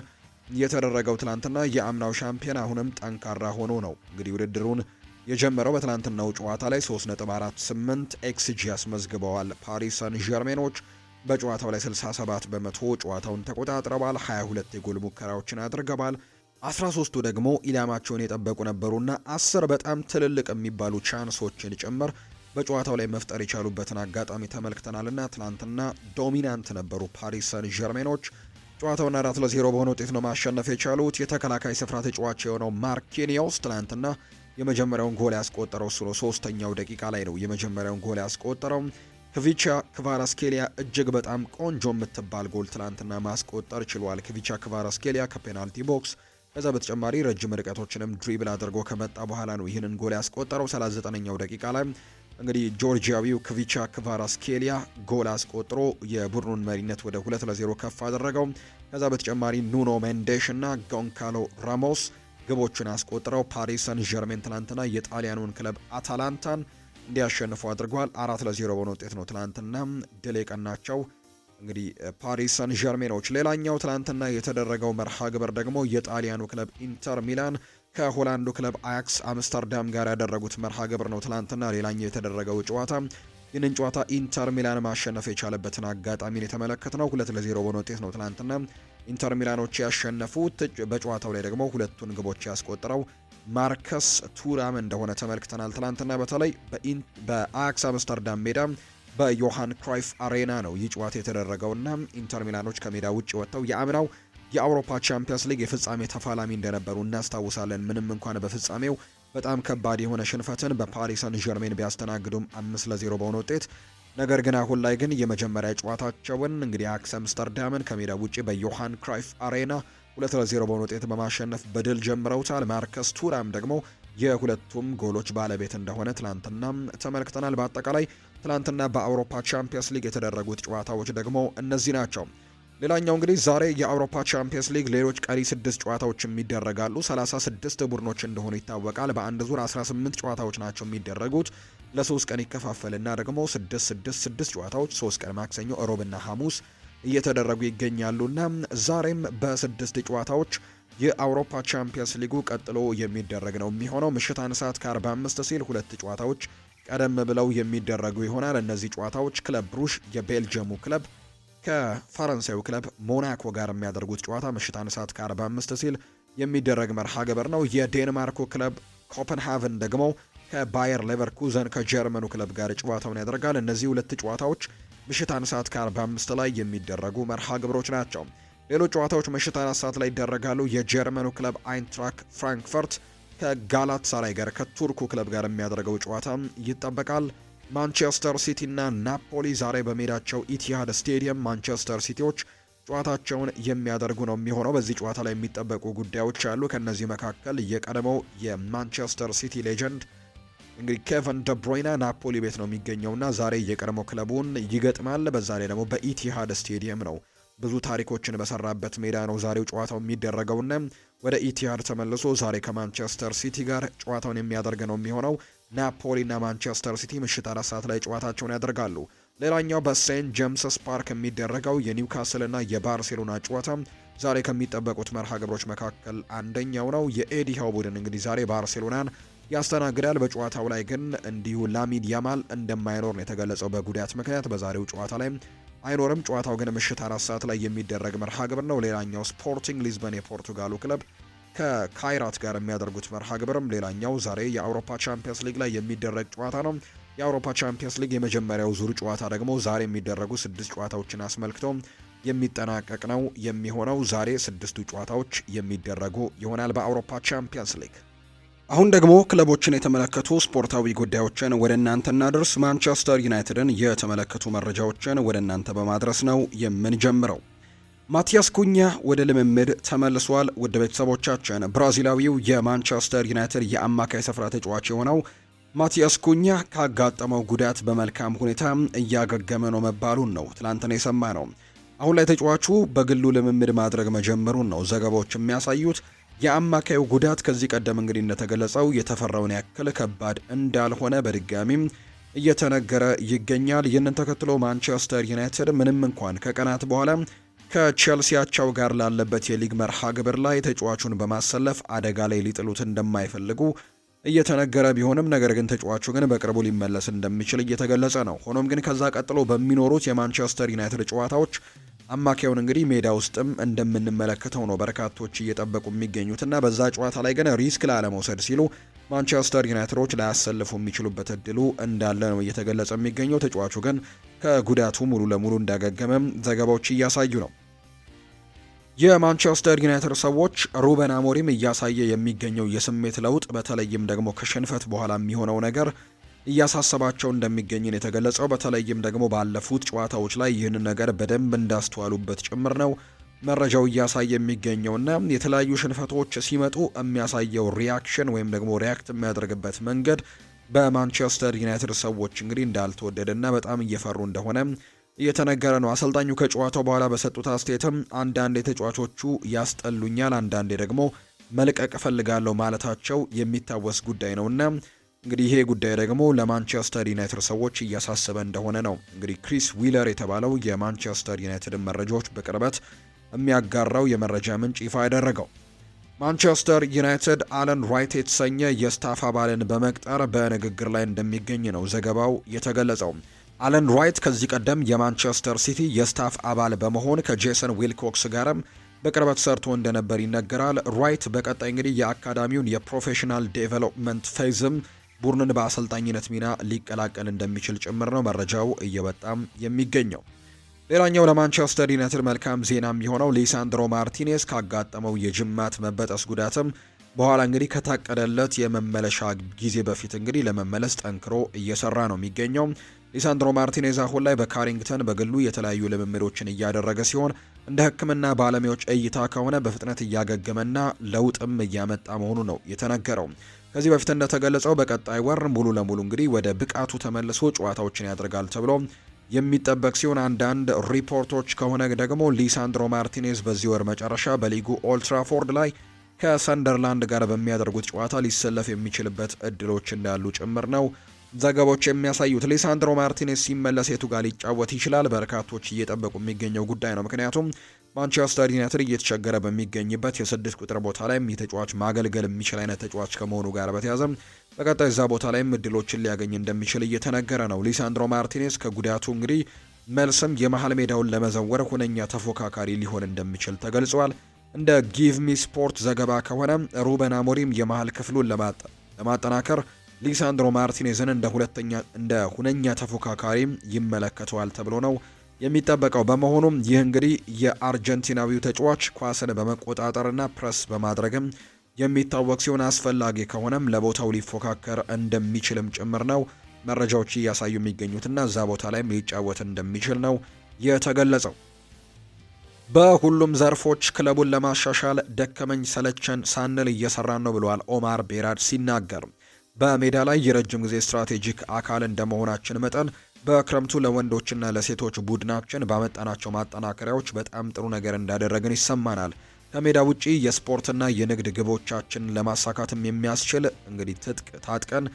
የተደረገው። ትላንትና የአምናው ሻምፒዮን አሁንም ጠንካራ ሆኖ ነው እንግዲህ ውድድሩን የጀመረው። በትላንትናው ጨዋታ ላይ 3.48 ኤክስጂ ያስመዝግበዋል ፓሪስ ሰን ዠርሜኖች። በጨዋታው ላይ 67 በመቶ ጨዋታውን ተቆጣጥረዋል። 22 የጎል ሙከራዎችን አድርገዋል። 13ቱ ደግሞ ኢላማቸውን የጠበቁ ነበሩና 10 በጣም ትልልቅ የሚባሉ ቻንሶችን ጭምር በጨዋታው ላይ መፍጠር የቻሉበትን አጋጣሚ ተመልክተናልና ትላንትና ዶሚናንት ነበሩ ፓሪስ ሰን ዠርሜኖች። ጨዋታውን 4-0 በሆነ ውጤት ነው ማሸነፍ የቻሉት። የተከላካይ ስፍራ ተጫዋች የሆነው ማርኪኒዮስ ትላንትና የመጀመሪያውን ጎል ያስቆጠረው እሱ ነው። 3ኛው ደቂቃ ላይ ነው የመጀመሪያውን ጎል ያስቆጠረው። ክቪቻ ክቫራትስኬሊያ እጅግ በጣም ቆንጆ የምትባል ጎል ትላንትና ማስቆጠር ችሏል። ክቪቻ ክቫራትስኬሊያ ከፔናልቲ ቦክስ ከዛ በተጨማሪ ረጅም ርቀቶችንም ድሪብል አድርጎ ከመጣ በኋላ ነው ይህንን ጎል ያስቆጠረው። 39ኛው ደቂቃ ላይ እንግዲህ ጆርጂያዊው ክቪቻ ክቫራትስኬሊያ ጎል አስቆጥሮ የቡድኑን መሪነት ወደ 2-0 ከፍ አደረገው። ከዛ በተጨማሪ ኑኖ ሜንዴሽ እና ጎንካሎ ራሞስ ግቦችን አስቆጥረው ፓሪስ ሰን ዠርሜን ትላንትና የጣሊያኑን ክለብ አታላንታን እንዲያሸንፉ አድርጓል። 4-0 በሆነ ውጤት ነው ትላንትና ድል የቀናቸው እንግዲህ ፓሪስ ሰን ዠርሜኖች። ሌላኛው ትላንትና የተደረገው መርሃ ግብር ደግሞ የጣሊያኑ ክለብ ኢንተር ሚላን ከሆላንዱ ክለብ አያክስ አምስተርዳም ጋር ያደረጉት መርሃ ግብር ነው ትላንትና ሌላኛው የተደረገው ጨዋታ። ይህንን ጨዋታ ኢንተር ሚላን ማሸነፍ የቻለበትን አጋጣሚን የተመለከትነው 2-0 በሆነ ውጤት ነው ትላንትና ኢንተር ሚላኖች ያሸነፉት። በጨዋታው ላይ ደግሞ ሁለቱን ግቦች ያስቆጠረው ማርከስ ቱራም እንደሆነ ተመልክተናል። ትላንትና በተለይ በአያክስ አምስተርዳም ሜዳ በዮሃን ክራይፍ አሬና ነው ይህ ጨዋታ የተደረገውና ኢንተር ሚላኖች ከሜዳ ውጭ ወጥተው የአምናው የአውሮፓ ቻምፒየንስ ሊግ የፍጻሜ ተፋላሚ እንደነበሩ እናስታውሳለን። ምንም እንኳን በፍጻሜው በጣም ከባድ የሆነ ሽንፈትን በፓሪስ ሰን ዠርሜን ቢያስተናግዱም 5-0 በሆነ ውጤት፣ ነገር ግን አሁን ላይ ግን የመጀመሪያ ጨዋታቸውን እንግዲህ አያክስ አምስተርዳምን ከሜዳ ውጪ በዮሃን ክራይፍ አሬና 2-0 በሆነ ውጤት በማሸነፍ በድል ጀምረውታል። ማርከስ ቱራም ደግሞ የሁለቱም ጎሎች ባለቤት እንደሆነ ትላንትና ተመልክተናል። በአጠቃላይ ትላንትና በአውሮፓ ቻምፒየንስ ሊግ የተደረጉት ጨዋታዎች ደግሞ እነዚህ ናቸው። ሌላኛው እንግዲህ ዛሬ የአውሮፓ ቻምፒየንስ ሊግ ሌሎች ቀሪ 6 ጨዋታዎች የሚደረጋሉ። 36 ቡድኖች እንደሆኑ ይታወቃል። በአንድ ዙር 18 ጨዋታዎች ናቸው የሚደረጉት። ለ3 ቀን ይከፋፈልና ደግሞ 6 ጨዋታዎች 3 ቀን ማክሰኞ፣ ሮብና ሐሙስ እየተደረጉ ይገኛሉና ዛሬም በ6 ጨዋታዎች የአውሮፓ ቻምፒየንስ ሊጉ ቀጥሎ የሚደረግ ነው የሚሆነው። ምሽት 1 ሰዓት ከ45 ሲል 2 ጨዋታዎች ቀደም ብለው የሚደረጉ ይሆናል። እነዚህ ጨዋታዎች ክለብ ብሩሽ የቤልጅየሙ ክለብ ከፈረንሳዩ ክለብ ሞናኮ ጋር የሚያደርጉት ጨዋታ ምሽት 1 ሰዓት ከ45 ሲል የሚደረግ መርሃ ግብር ነው። የዴንማርኩ ክለብ ኮፐንሃቨን ደግሞ ከባየር ሌቨርኩዘን ከጀርመኑ ክለብ ጋር ጨዋታውን ያደርጋል። እነዚህ 2 ጨዋታዎች ምሽት 1 ሰዓት ከ45 ላይ የሚደረጉ መርሃ ግብሮች ናቸው። ሌሎች ጨዋታዎች ምሽት 4 ሰዓት ላይ ይደረጋሉ። የጀርመኑ ክለብ አይንትራክ ፍራንክፈርት ከጋላት ሳራይ ጋር ከቱርኩ ክለብ ጋር የሚያደርገው ጨዋታ ይጠበቃል። ማንቸስተር ሲቲ እና ናፖሊ ዛሬ በሜዳቸው ኢቲሃድ ስቴዲየም ማንቸስተር ሲቲዎች ጨዋታቸውን የሚያደርጉ ነው የሚሆነው። በዚህ ጨዋታ ላይ የሚጠበቁ ጉዳዮች አሉ። ከነዚህ መካከል የቀድሞው የማንቸስተር ሲቲ ሌጀንድ እንግዲህ ኬቨን ደብሮይና ናፖሊ ቤት ነው የሚገኘውና ዛሬ የቀድሞ ክለቡን ይገጥማል። በዛ ላይ ደግሞ በኢቲሃድ ስቴዲየም ነው ብዙ ታሪኮችን በሰራበት ሜዳ ነው ዛሬው ጨዋታው የሚደረገውና ወደ ኢቲሃድ ተመልሶ ዛሬ ከማንቸስተር ሲቲ ጋር ጨዋታውን የሚያደርግ ነው የሚሆነው። ናፖሊና ማንቸስተር ሲቲ ምሽት 4 ሰዓት ላይ ጨዋታቸውን ያደርጋሉ። ሌላኛው በሴንት ጄምስስ ፓርክ የሚደረገው የኒውካስልና የባርሴሎና ጨዋታ ዛሬ ከሚጠበቁት መርሃ ግብሮች መካከል አንደኛው ነው። የኤዲሃው ቡድን እንግዲህ ዛሬ ባርሴሎናን ያስተናግዳል። በጨዋታው ላይ ግን እንዲሁ ላሚን ያማል እንደማይኖር ነው የተገለጸው በጉዳት ምክንያት በዛሬው ጨዋታ ላይ አይኖርም። ጨዋታው ግን ምሽት 4 ሰዓት ላይ የሚደረግ መርሃ ግብር ነው። ሌላኛው ስፖርቲንግ ሊዝበን የፖርቱጋሉ ክለብ ከካይራት ጋር የሚያደርጉት መርሃ ግብርም ሌላኛው ዛሬ የአውሮፓ ቻምፒየንስ ሊግ ላይ የሚደረግ ጨዋታ ነው። የአውሮፓ ቻምፒየንስ ሊግ የመጀመሪያው ዙር ጨዋታ ደግሞ ዛሬ የሚደረጉ 6 ጨዋታዎችን አስመልክቶ የሚጠናቀቅ ነው የሚሆነው። ዛሬ 6ቱ ጨዋታዎች የሚደረጉ ይሆናል በአውሮፓ ቻምፒየንስ ሊግ። አሁን ደግሞ ክለቦችን የተመለከቱ ስፖርታዊ ጉዳዮችን ወደ እናንተ እናድርስ። ማንቸስተር ዩናይትድን የተመለከቱ መረጃዎችን ወደ እናንተ በማድረስ ነው የምንጀምረው። ማቲያስ ኩኛ ወደ ልምምድ ተመልሷል። ውድ ቤተሰቦቻችን ብራዚላዊው የማንቸስተር ዩናይትድ የአማካይ ስፍራ ተጫዋች የሆነው ማቲያስ ኩኛ ካጋጠመው ጉዳት በመልካም ሁኔታ እያገገመ ነው መባሉን ነው ትላንትና የሰማ ነው። አሁን ላይ ተጫዋቹ በግሉ ልምምድ ማድረግ መጀመሩን ነው ዘገባዎች የሚያሳዩት። የአማካዩ ጉዳት ከዚህ ቀደም እንግዲህ እንደተገለጸው የተፈራውን ያክል ከባድ እንዳልሆነ በድጋሚም እየተነገረ ይገኛል። ይህንን ተከትሎ ማንቸስተር ዩናይትድ ምንም እንኳን ከቀናት በኋላ ከቼልሲያቸው ጋር ላለበት የሊግ መርሃ ግብር ላይ ተጫዋቹን በማሰለፍ አደጋ ላይ ሊጥሉት እንደማይፈልጉ እየተነገረ ቢሆንም ነገር ግን ተጫዋቹ ግን በቅርቡ ሊመለስ እንደሚችል እየተገለጸ ነው። ሆኖም ግን ከዛ ቀጥሎ በሚኖሩት የማንቸስተር ዩናይትድ ጨዋታዎች አማካዩን እንግዲህ ሜዳ ውስጥም እንደምንመለከተው ነው በርካቶች እየጠበቁ የሚገኙትና በዛ ጨዋታ ላይ ግን ሪስክ ላለመውሰድ ሲሉ ማንቸስተር ዩናይትዶች ላያሰልፉ የሚችሉበት እድሉ እንዳለ ነው እየተገለጸ የሚገኘው። ተጫዋቹ ግን ከጉዳቱ ሙሉ ለሙሉ እንዳገገመም ዘገባዎች እያሳዩ ነው። የማንቸስተር ዩናይትድ ሰዎች ሩበን አሞሪም እያሳየ የሚገኘው የስሜት ለውጥ በተለይም ደግሞ ከሽንፈት በኋላ የሚሆነው ነገር እያሳሰባቸው እንደሚገኝን የተገለጸው። በተለይም ደግሞ ባለፉት ጨዋታዎች ላይ ይህንን ነገር በደንብ እንዳስተዋሉበት ጭምር ነው መረጃው እያሳየ የሚገኘውና የተለያዩ ሽንፈቶች ሲመጡ የሚያሳየው ሪያክሽን ወይም ደግሞ ሪያክት የሚያደርግበት መንገድ በማንቸስተር ዩናይትድ ሰዎች እንግዲህ እንዳልተወደደና በጣም እየፈሩ እንደሆነ እየተነገረ ነው። አሰልጣኙ ከጨዋታው በኋላ በሰጡት አስተያየትም አንዳንድ ተጫዋቾቹ ያስጠሉኛል፣ አንዳንዴ ደግሞ መልቀቅ እፈልጋለሁ ማለታቸው የሚታወስ ጉዳይ ነውና እንግዲህ ይሄ ጉዳይ ደግሞ ለማንቸስተር ዩናይትድ ሰዎች እያሳሰበ እንደሆነ ነው እንግዲህ ክሪስ ዊለር የተባለው የማንቸስተር ዩናይትድ መረጃዎች በቅርበት የሚያጋራው የመረጃ ምንጭ ይፋ ያደረገው። ማንቸስተር ዩናይትድ አለን ራይት የተሰኘ የስታፍ አባልን በመቅጠር በንግግር ላይ እንደሚገኝ ነው ዘገባው የተገለጸው። አለን ራይት ከዚህ ቀደም የማንቸስተር ሲቲ የስታፍ አባል በመሆን ከጄሰን ዊልኮክስ ጋርም በቅርበት ሰርቶ እንደነበር ይነገራል። ራይት በቀጣይ እንግዲህ የአካዳሚውን የፕሮፌሽናል ዴቨሎፕመንት ፌዝም ቡድንን በአሰልጣኝነት ሚና ሊቀላቀል እንደሚችል ጭምር ነው መረጃው እየወጣም የሚገኘው። ሌላኛው ለማንቸስተር ዩናይትድ መልካም ዜና የሚሆነው ሊሳንድሮ ማርቲኔዝ ካጋጠመው የጅማት መበጠስ ጉዳትም በኋላ እንግዲህ ከታቀደለት የመመለሻ ጊዜ በፊት እንግዲህ ለመመለስ ጠንክሮ እየሰራ ነው የሚገኘው። ሊሳንድሮ ማርቲኔዝ አሁን ላይ በካሪንግተን በግሉ የተለያዩ ልምምዶችን እያደረገ ሲሆን እንደ ሕክምና ባለሙያዎች እይታ ከሆነ በፍጥነት እያገገመና ለውጥም እያመጣ መሆኑ ነው የተነገረው። ከዚህ በፊት እንደተገለጸው በቀጣይ ወር ሙሉ ለሙሉ እንግዲህ ወደ ብቃቱ ተመልሶ ጨዋታዎችን ያደርጋል ተብሎ የሚጠበቅ ሲሆን አንዳንድ ሪፖርቶች ከሆነ ደግሞ ሊሳንድሮ ማርቲኔዝ በዚህ ወር መጨረሻ በሊጉ ኦልትራፎርድ ላይ ከሰንደርላንድ ጋር በሚያደርጉት ጨዋታ ሊሰለፍ የሚችልበት እድሎች እንዳሉ ጭምር ነው ዘገባዎች የሚያሳዩት። ሊሳንድሮ ማርቲኔዝ ሲመለስ የቱ ጋር ሊጫወት ይችላል? በርካቶች እየጠበቁ የሚገኘው ጉዳይ ነው። ምክንያቱም ማንቸስተር ዩናይትድ እየተቸገረ በሚገኝበት የ6 ቁጥር ቦታ ላይም የተጫዋች ማገልገል የሚችል አይነት ተጫዋች ከመሆኑ ጋር በተያያዘ በቀጣይ እዛ ቦታ ላይም እድሎችን ሊያገኝ እንደሚችል እየተነገረ ነው። ሊሳንድሮ ማርቲኔዝ ከጉዳቱ እንግዲህ መልስም የመሃል ሜዳውን ለመዘወር ሁነኛ ተፎካካሪ ሊሆን እንደሚችል ተገልጿል። እንደ ጊቭ ሚ ስፖርት ዘገባ ከሆነ ሩበን አሞሪም የመሃል ክፍሉን ለማጠናከር ሊሳንድሮ ማርቲኔዝን እንደ ሁነኛ ተፎካካሪ ይመለከተዋል ተብሎ ነው የሚጠበቀው። በመሆኑም ይህ እንግዲህ የአርጀንቲናዊው ተጫዋች ኳስን በመቆጣጠርና ፕረስ በማድረግም የሚታወቅ ሲሆን አስፈላጊ ከሆነም ለቦታው ሊፎካከር እንደሚችልም ጭምር ነው መረጃዎች እያሳዩ የሚገኙትና እዛ ቦታ ላይም ሊጫወት እንደሚችል ነው የተገለጸው። በሁሉም ዘርፎች ክለቡን ለማሻሻል ደከመኝ ሰለቸን ሳንል እየሰራን ነው ብለዋል ኦማር ቤራድ ሲናገር። በሜዳ ላይ የረጅም ጊዜ ስትራቴጂክ አካል እንደመሆናችን መጠን በክረምቱ ለወንዶችና ለሴቶች ቡድናችን ባመጣናቸው ማጠናከሪያዎች በጣም ጥሩ ነገር እንዳደረግን ይሰማናል። ከሜዳ ውጪ የስፖርትና የንግድ ግቦቻችንን ለማሳካትም የሚያስችል እንግዲህ ትጥቅ ታጥቀን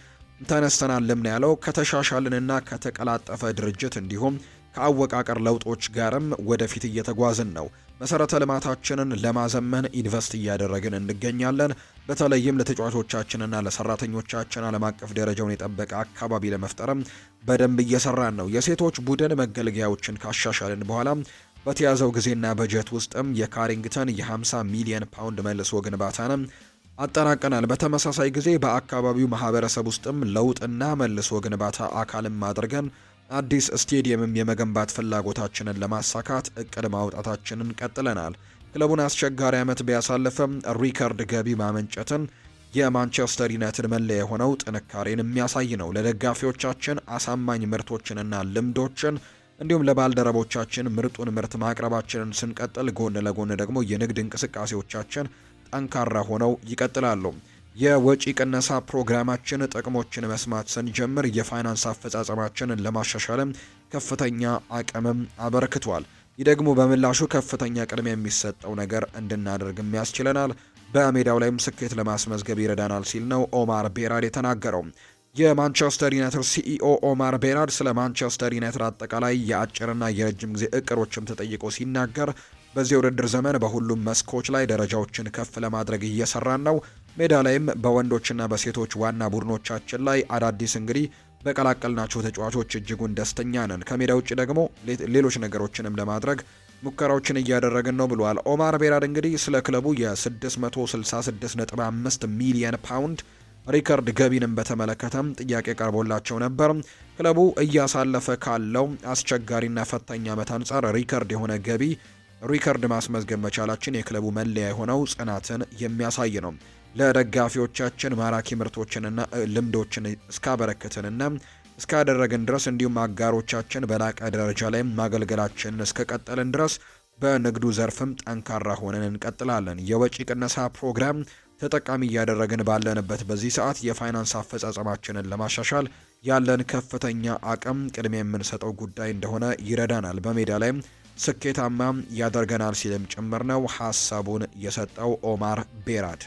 ተነስተናልም ነው ያለው። ከተሻሻልንና ከተቀላጠፈ ድርጅት እንዲሁም ከአወቃቀር ለውጦች ጋርም ወደፊት እየተጓዝን ነው። መሰረተ ልማታችንን ለማዘመን ኢንቨስት እያደረግን እንገኛለን። በተለይም ለተጫዋቾቻችንና ለሰራተኞቻችን ዓለም አቀፍ ደረጃውን የጠበቀ አካባቢ ለመፍጠርም በደንብ እየሰራን ነው። የሴቶች ቡድን መገልገያዎችን ካሻሻልን በኋላ በተያዘው ጊዜና በጀት ውስጥም የካሪንግተን የ50 ሚሊዮን ፓውንድ መልሶ ግንባታንም አጠናቀናል። በተመሳሳይ ጊዜ በአካባቢው ማህበረሰብ ውስጥም ለውጥና መልሶ ግንባታ አካልም አድርገን አዲስ ስቴዲየምም የመገንባት ፍላጎታችንን ለማሳካት እቅድ ማውጣታችንን ቀጥለናል። ክለቡን አስቸጋሪ ዓመት ቢያሳልፍም ሪከርድ ገቢ ማመንጨትን የማንቸስተር ዩናይትድ መለያ የሆነው ጥንካሬን የሚያሳይ ነው። ለደጋፊዎቻችን አሳማኝ ምርቶችንና ልምዶችን እንዲሁም ለባልደረቦቻችን ምርጡን ምርት ማቅረባችንን ስንቀጥል ጎን ለጎን ደግሞ የንግድ እንቅስቃሴዎቻችን ጠንካራ ሆነው ይቀጥላሉ። የወጪ ቅነሳ ፕሮግራማችን ጥቅሞችን መስማት ስንጀምር የፋይናንስ አፈጻጸማችንን ለማሻሻልም ከፍተኛ አቅምም አበርክቷል። ይህ ደግሞ በምላሹ ከፍተኛ ቅድሚያ የሚሰጠው ነገር እንድናደርግም ያስችለናል። በሜዳው ላይም ስኬት ለማስመዝገብ ይረዳናል ሲል ነው ኦማር ቤራድ የተናገረው። የማንቸስተር ዩናይትድ ሲኢኦ ኦማር ቤራድ ስለ ማንቸስተር ዩናይትድ አጠቃላይ የአጭርና የረጅም ጊዜ እቅዶችም ተጠይቆ ሲናገር በዚህ የውድድር ዘመን በሁሉም መስኮች ላይ ደረጃዎችን ከፍ ለማድረግ እየሰራን ነው። ሜዳ ላይም በወንዶችና በሴቶች ዋና ቡድኖቻችን ላይ አዳዲስ እንግዲህ በቀላቀልናቸው ተጫዋቾች እጅጉን ደስተኛ ነን። ከሜዳ ውጭ ደግሞ ሌሎች ነገሮችንም ለማድረግ ሙከራዎችን እያደረግን ነው ብሏል። ኦማር ቤራድ እንግዲህ ስለ ክለቡ የ666.5 ሚሊዮን ፓውንድ ሪከርድ ገቢንም በተመለከተም ጥያቄ ቀርቦላቸው ነበር። ክለቡ እያሳለፈ ካለው አስቸጋሪና ፈታኝ ዓመት አንጻር ሪከርድ የሆነ ገቢ ሪከርድ ማስመዝገብ መቻላችን የክለቡ መለያ የሆነው ጽናትን የሚያሳይ ነው። ለደጋፊዎቻችን ማራኪ ምርቶችንና ልምዶችን እስካበረከትንና እስካደረግን ድረስ እንዲሁም አጋሮቻችን በላቀ ደረጃ ላይ ማገልገላችንን እስከቀጠልን ድረስ በንግዱ ዘርፍም ጠንካራ ሆነን እንቀጥላለን። የወጪ ቅነሳ ፕሮግራም ተጠቃሚ እያደረግን ባለንበት በዚህ ሰዓት የፋይናንስ አፈጻጸማችንን ለማሻሻል ያለን ከፍተኛ አቅም ቅድሚያ የምንሰጠው ጉዳይ እንደሆነ ይረዳናል፣ በሜዳ ላይም ስኬታማ ያደርገናል ሲልም ጭምር ነው ሀሳቡን የሰጠው ኦማር ቤራድ።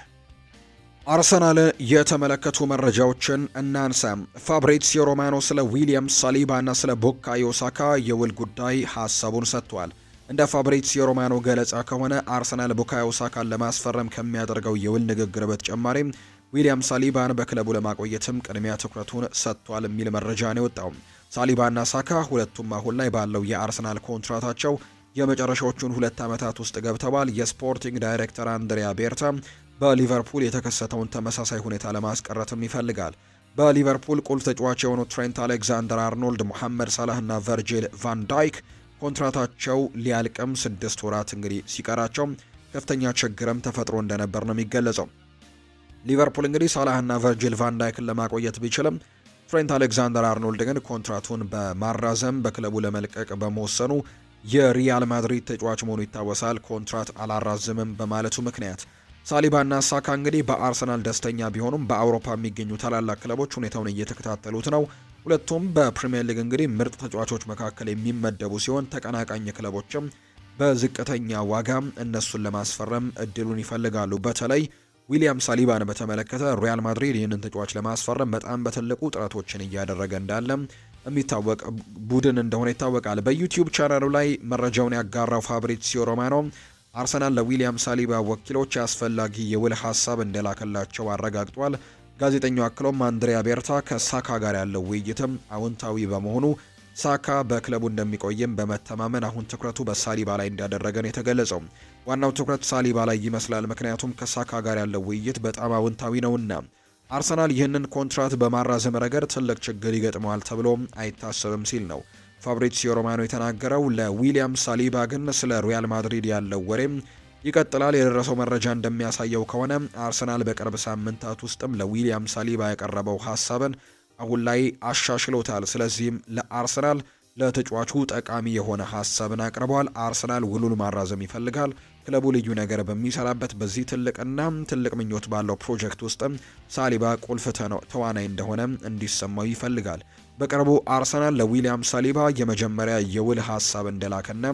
አርሰናል የተመለከቱ መረጃዎችን እናንሳ። ፋብሪዚዮ ሮማኖ ስለ ዊሊያም ሳሊባና ስለ ቡካዮ ሳካ የውል ጉዳይ ሀሳቡን ሰጥቷል። እንደ ፋብሪዚዮ ሮማኖ ገለጻ ከሆነ አርሰናል ቡካዮ ሳካን ለማስፈረም ከሚያደርገው የውል ንግግር በተጨማሪ ዊሊያም ሳሊባን በክለቡ ለማቆየትም ቅድሚያ ትኩረቱን ሰጥቷል የሚል መረጃ ነው የወጣው። ሳሊባና ሳካ ሁለቱም አሁን ላይ ባለው የአርሰናል ኮንትራታቸው የመጨረሻዎቹን 2 ዓመታት ውስጥ ገብተዋል። የስፖርቲንግ ዳይሬክተር አንድሪያ ቤርታ በሊቨርፑል የተከሰተውን ተመሳሳይ ሁኔታ ለማስቀረትም ይፈልጋል። በሊቨርፑል ቁልፍ ተጫዋች የሆኑት ትሬንት አሌክዛንደር አርኖልድ፣ ሙሐመድ ሳላህ እና ቨርጂል ቫን ዳይክ ኮንትራታቸው ሊያልቅም 6 ወራት እንግዲህ ሲቀራቸው ከፍተኛ ችግርም ተፈጥሮ እንደነበር ነው የሚገለጸው። ሊቨርፑል እንግዲህ ሳላህና ቨርጂል ቫን ዳይክን ለማቆየት ቢችልም ትሬንት አሌክዛንደር አርኖልድ ግን ኮንትራቱን በማራዘም በክለቡ ለመልቀቅ በመወሰኑ የሪያል ማድሪድ ተጫዋች መሆኑ ይታወሳል። ኮንትራት አላራዝምም በማለቱ ምክንያት ሳሊባና ሳካ እንግዲህ በአርሰናል ደስተኛ ቢሆኑም በአውሮፓ የሚገኙ ታላላቅ ክለቦች ሁኔታውን እየተከታተሉት ነው። ሁለቱም በፕሪሚየር ሊግ እንግዲህ ምርጥ ተጫዋቾች መካከል የሚመደቡ ሲሆን ተቀናቃኝ ክለቦችም በዝቅተኛ ዋጋ እነሱን ለማስፈረም እድሉን ይፈልጋሉ። በተለይ ዊሊያም ሳሊባን በተመለከተ ሪያል ማድሪድ ይህንን ተጫዋች ለማስፈረም በጣም በትልቁ ጥረቶችን እያደረገ እንዳለ የሚታወቅ ቡድን እንደሆነ ይታወቃል። በዩቲዩብ ቻናሉ ላይ መረጃውን ያጋራው ፋብሪዚዮ ሮማኖ አርሰናል ለዊሊያም ሳሊባ ወኪሎች አስፈላጊ የውል ሀሳብ እንደላከላቸው አረጋግጧል። ጋዜጠኛው አክሎም አንድሪያ ቤርታ ከሳካ ጋር ያለው ውይይትም አዎንታዊ በመሆኑ ሳካ በክለቡ እንደሚቆይም በመተማመን አሁን ትኩረቱ በሳሊባ ላይ እንዳደረገን የተገለጸው። ዋናው ትኩረት ሳሊባ ላይ ይመስላል፣ ምክንያቱም ከሳካ ጋር ያለው ውይይት በጣም አዎንታዊ ነውና። አርሰናል ይህንን ኮንትራት በማራዘም ረገድ ትልቅ ችግር ይገጥመዋል ተብሎ አይታሰብም ሲል ነው ፋብሪዚዮ ሮማኖ የተናገረው። ለዊሊያም ሳሊባ ግን ስለ ሪያል ማድሪድ ያለው ወሬም ይቀጥላል። የደረሰው መረጃ እንደሚያሳየው ከሆነ አርሰናል በቅርብ ሳምንታት ውስጥም ለዊሊያም ሳሊባ ያቀረበው ሀሳብን አሁን ላይ አሻሽሎታል። ስለዚህም ለአርሰናል ለተጫዋቹ ጠቃሚ የሆነ ሀሳብን አቅርበዋል። አርሰናል ውሉን ማራዘም ይፈልጋል። ክለቡ ልዩ ነገር በሚሰራበት በዚህ ትልቅና ትልቅ ምኞት ባለው ፕሮጀክት ውስጥም ሳሊባ ቁልፍ ተዋናይ እንደሆነ እንዲሰማው ይፈልጋል። በቅርቡ አርሰናል ለዊሊያም ሳሊባ የመጀመሪያ የውል ሀሳብ እንደላከና